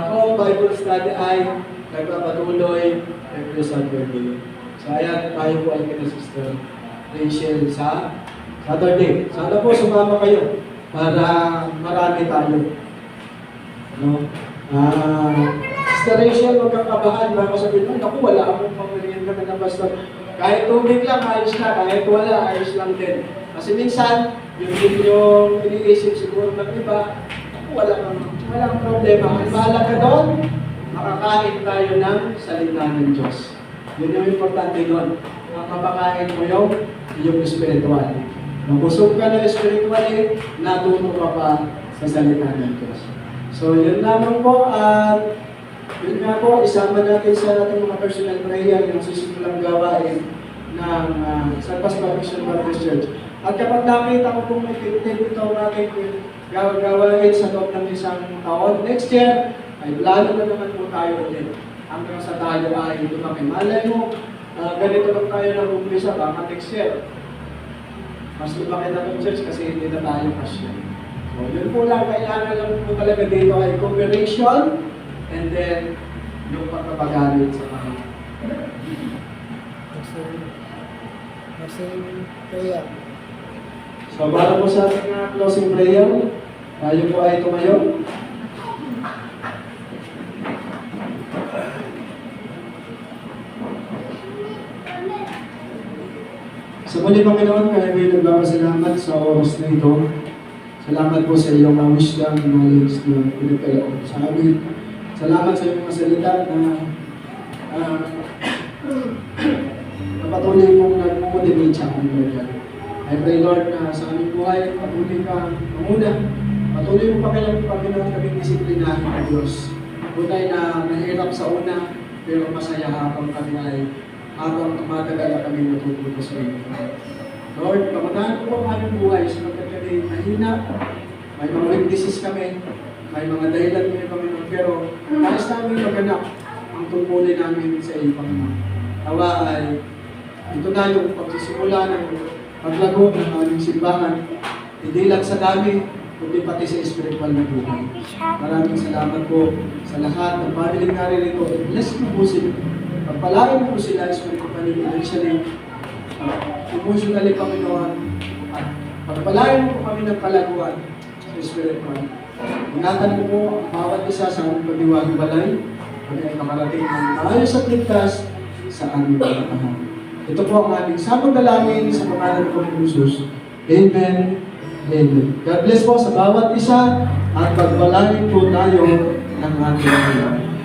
home Bible study ay nagpapatuloy every Saturday. So, ayan, tayo po ay kina Sister Rachel sa Saturday. Sana po sumama kayo para marami tayo. No? Sister Rachel, huwag kang kabahan. Baka sabihin mo, naku, wala akong pamilyan ka na pastor. Kahit tubig lang, ayos na. Kahit wala, ayos lang din. Kasi minsan, yung iniisip siguro ng iba, walang problema. Ang mahalaga doon, makakain tayo ng salita ng Diyos. Yun yung importante doon. Makakain mo yung spiritual. Nabusog ka na spiritually, natuto ka pa sa salita ng Diyos. So, yun lamang po. At yun nga po, isama natin sa ating mga personal prayer yung sisimulang gawain ng San Pascual Christian Baptist Church. At kapag nakita ko kung may activity natin gawain sa loob ng isang taon, next year, ay plano na naman po tayo ulit. Hanggang sa tayo ay lumaki. Malay mo, ganito lang tayo nag-umpisa, baka next year. Mas lumaki na ng church kasi hindi na tayo kasya. So, yun po lang, kailangan lang po talaga dito ay cooperation and then yung pagkapagalit sa mga. Prayer. So, para po sa ating closing prayer, tayo po ay tumayo. Sa muli Panginoon, kaya kayo nagpapasalamat sa oras na ito. Salamat po sa iyong mga wisdom, knowledge na pinagkaloob sa amin. Salamat sa iyong mga salita na patuloy mong nag-motivate sa amin, Lord God. I pray, Lord, na sa aming buhay, patuloy ka mamuna. Patuloy mo pa kayong Panginoon kaming disiplinahin ng Diyos. Tunay na mahirap sa una, pero masaya habang kami ay habang tumatagal na kami natututo sa iyo. Lord, pamataan po ang aming buhay sapagkat kami mahina, may mga weaknesses kami, may mga dahilan kami, Panginoon, pero nais namin maganap ang tungkulin namin sa iyo, Panginoon. Tawa ay ito na yung pagsisimula ng paglago ng aming simbahan, hindi lang sa dami, kundi pati sa spiritual na buhay. Maraming salamat po sa lahat ng family naririto. Bless mo po sila. Pagpalain mo po sila spiritually, financially, emotionally, Panginoon. At pagpalain mo po kami ng kalaguan sa spiritual. Ingatan mo po ang bawat isa sa aming pagdiwag-balay. Kami ay makarating ng maayos at ligtas sa aming pagkakahan. Ito po ang aming samang dalangin sa pangalan ng Panginoon Jesus. Amen. Amen. God bless po sa bawat isa at pagbalangin po tayo ng ating Panginoon.